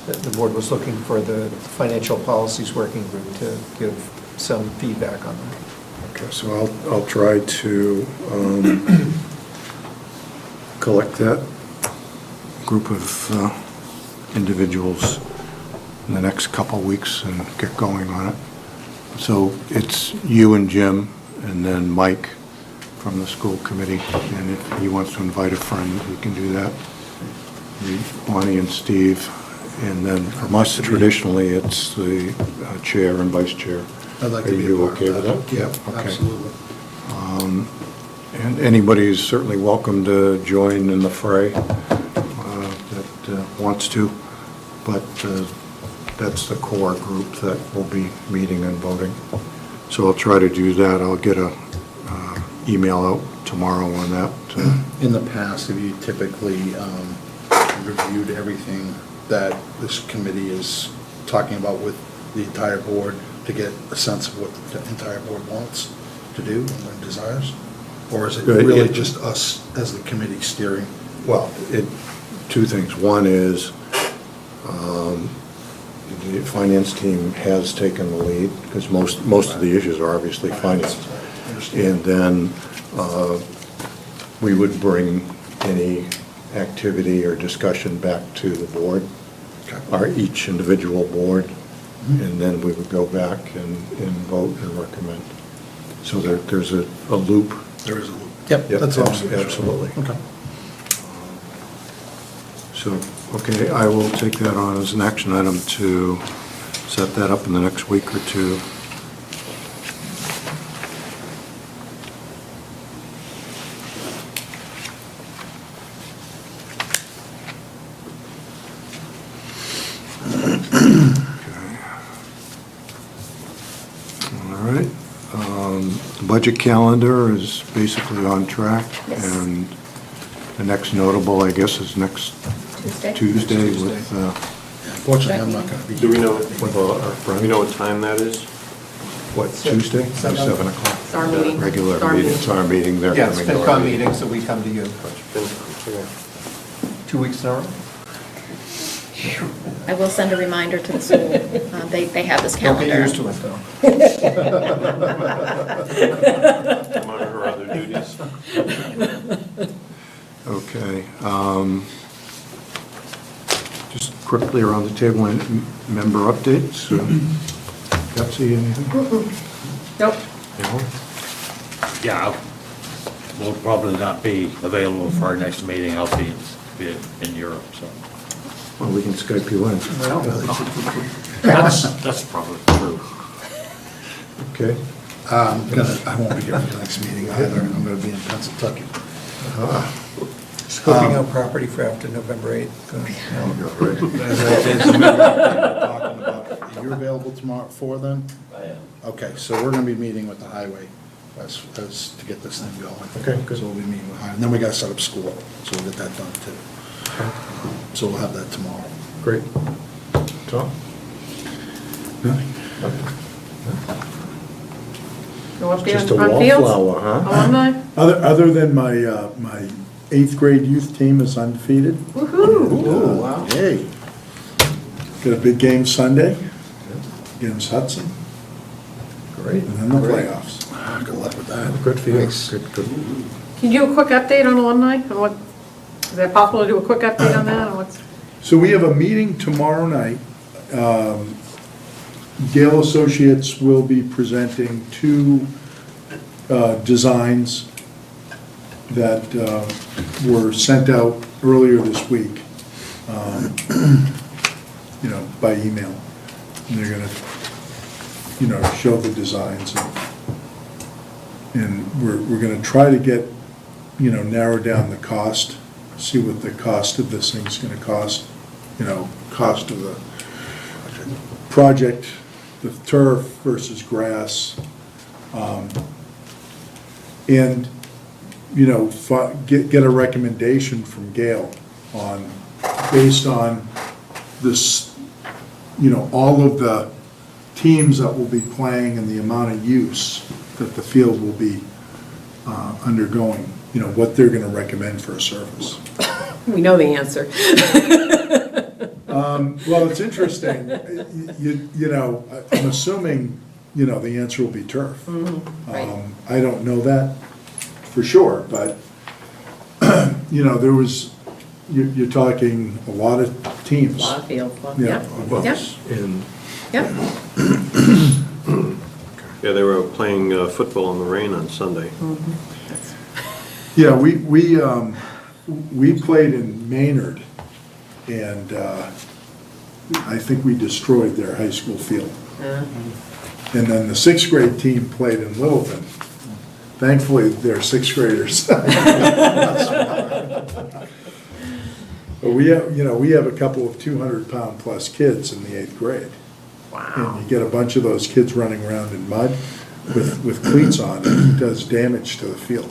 the board was looking for the Financial Policies Working Group to give some feedback on that. okay, so I'll try to collect that group of individuals in the next couple of weeks and get going on it. So it's you and Jim, and then Mike, from the school committee, and if he wants to invite a friend, he can do that. Bonnie and Steve, and then from us, traditionally, it's the chair and vice chair. I'd like to Are be a you part of okay with that. that? Yeah, Okay. absolutely. And anybody is certainly welcome to join in the fray that wants to, but that's the core group that will be meeting and voting. So I'll try to do that. I'll get a email out tomorrow on that. In the past, have you typically reviewed everything that this committee is talking about with the entire board to get a sense of what the entire board wants to do and desires? Or is it really just us as the committee steering? Well, two things. One is the finance team has taken the lead, because most of the issues are obviously finance. And then we would bring any activity or discussion back to the board, each individual board, and then we would go back and vote and recommend. So there's a loop. There is a loop. Yep, that's awesome. Absolutely. Okay. So, okay, I will take that on as an action item to set that up in the next week or two. All right. The budget calendar is basically on track, and the next notable, I guess, is next Tuesday with, Fortunately, I'm not going to be Do here. we know, do we know what time that is? what, Tuesday? 7 o'clock. It's our meeting. Regular It's our meeting, it's our meeting, they're Yeah, it's coming to our FinCom meeting. meeting, so we come to you. 2 weeks in a row? I will send a reminder to the school. They have this Don't calendar. get used to it, though. Among her other duties? Okay. Just quickly around the table, member updates. Betsy, anything? Nope. No? Yeah, we'll probably not be available for our next meeting. I'll be in Europe, so. Well, we can Skype you in. That's probably true. Okay. I won't be here for the next meeting either. I'm going to be in Pennsylvania. Scoping out property for after November 8th. Are you available tomorrow at 4 then? I am. Okay, so we're going to be meeting with the highway as to get this thing going. Okay, good. So we'll be meeting with highway, and then we got to set up school, so we'll get that done too. So we'll have that tomorrow. Great. Tom? Go up there Just in a front fields. wallflower, huh? Alumni. Other than my 8th grade youth team is undefeated. Woohoo. Wow. Hey, Got a big game Sunday against Hudson, Great. and then the playoffs. good luck with that. Good for you. Thanks. Good. Can you do a quick update on alumni? On what, is that possible to do a quick update on that? On what's, So we have a meeting tomorrow night. Gale Associates will be presenting 2 designs that were sent out earlier this week, by email. And they're gonna, show the designs. And we're gonna try to get, narrow down the cost, see what the cost of this thing's gonna cost, cost of the project, the turf versus grass. And, get a recommendation from Gail on, based on this, all of the teams that will be playing and the amount of use that the field will be undergoing, what they're gonna recommend for a surface. we know the answer. Well, it's interesting, I'm assuming, the answer will be turf. Right. I don't know that for sure, but, there was, you're talking a lot of A teams. lot of fields. Yeah. Yep. Yep. And Yep. Yeah, they were playing football in the rain on Sunday. Yeah, we played in Maynard, and I think we destroyed their high school field. And then the sixth grade team played in Littleton. Thankfully, they're sixth graders. But we have a couple of 200-pound plus kids in the eighth grade. Wow. And you get a bunch of those kids running around in mud with cleats on, and it does damage to the field.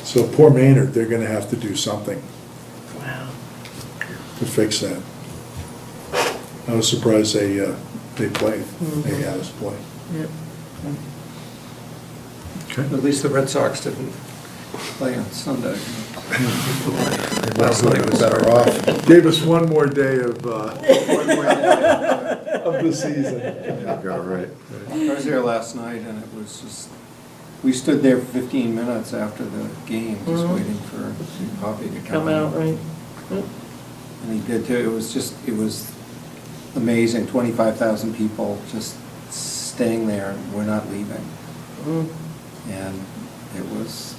So poor Maynard, they're gonna have to do something Wow. to fix that. I was surprised they played, they had us play. At least the Red Sox didn't play on Sunday. Last night was better off. Gave us one more day of the season. Right. I was there last night, and it was just, we stood there for 15 minutes after the game, just waiting for Poppy to Come out, right? And he did too. It was amazing, 25,000 people just staying there, and we're not leaving. And it was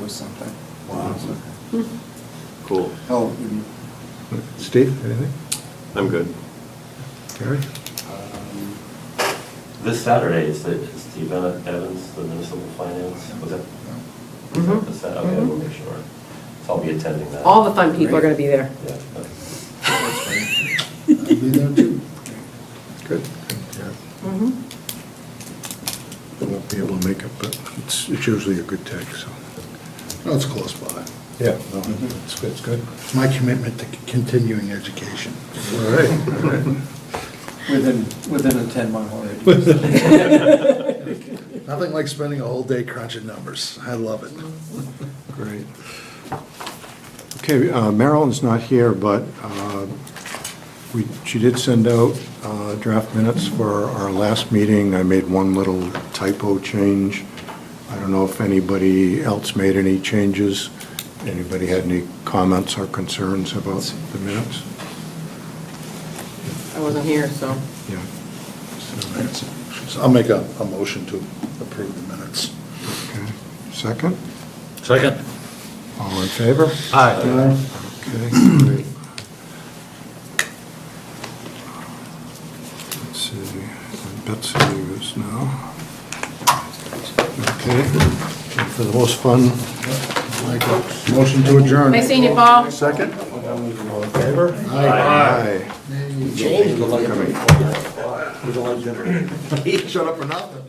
something. Wow. Cool. Oh, Steve, anything? I'm good. Gary? This Saturday is the event at Evans, the municipal finance, was that? Mhm. Is that, okay, we'll make sure. So I'll be attending that. All the fun people are gonna be there. Yeah, okay. I'll be there too. Good. Yeah. I won't be able to make it, but it's usually a good take, so. Oh, it's close by. Yeah, no, it's good, it's good. It's my commitment to continuing education. All right, all right. within a 10-mile radius. Nothing like spending a whole day crunching numbers. I love it. Great. Okay, Marilyn's not here, but she did send out draft minutes for our last meeting. I made one little typo change. I don't know if anybody else made any changes. Anybody had any comments or concerns about the minutes? I wasn't here, so. Yeah. So I'll make a motion to approve the minutes. Okay. Second? Second? All in favor? Aye. Okay, great. Let's see, Betsy is now. Okay, and for the most fun. Motion to adjourn. Nice seeing you, Paul. Second? All in favor? Aye. Aye. Change the Shut up for nothing.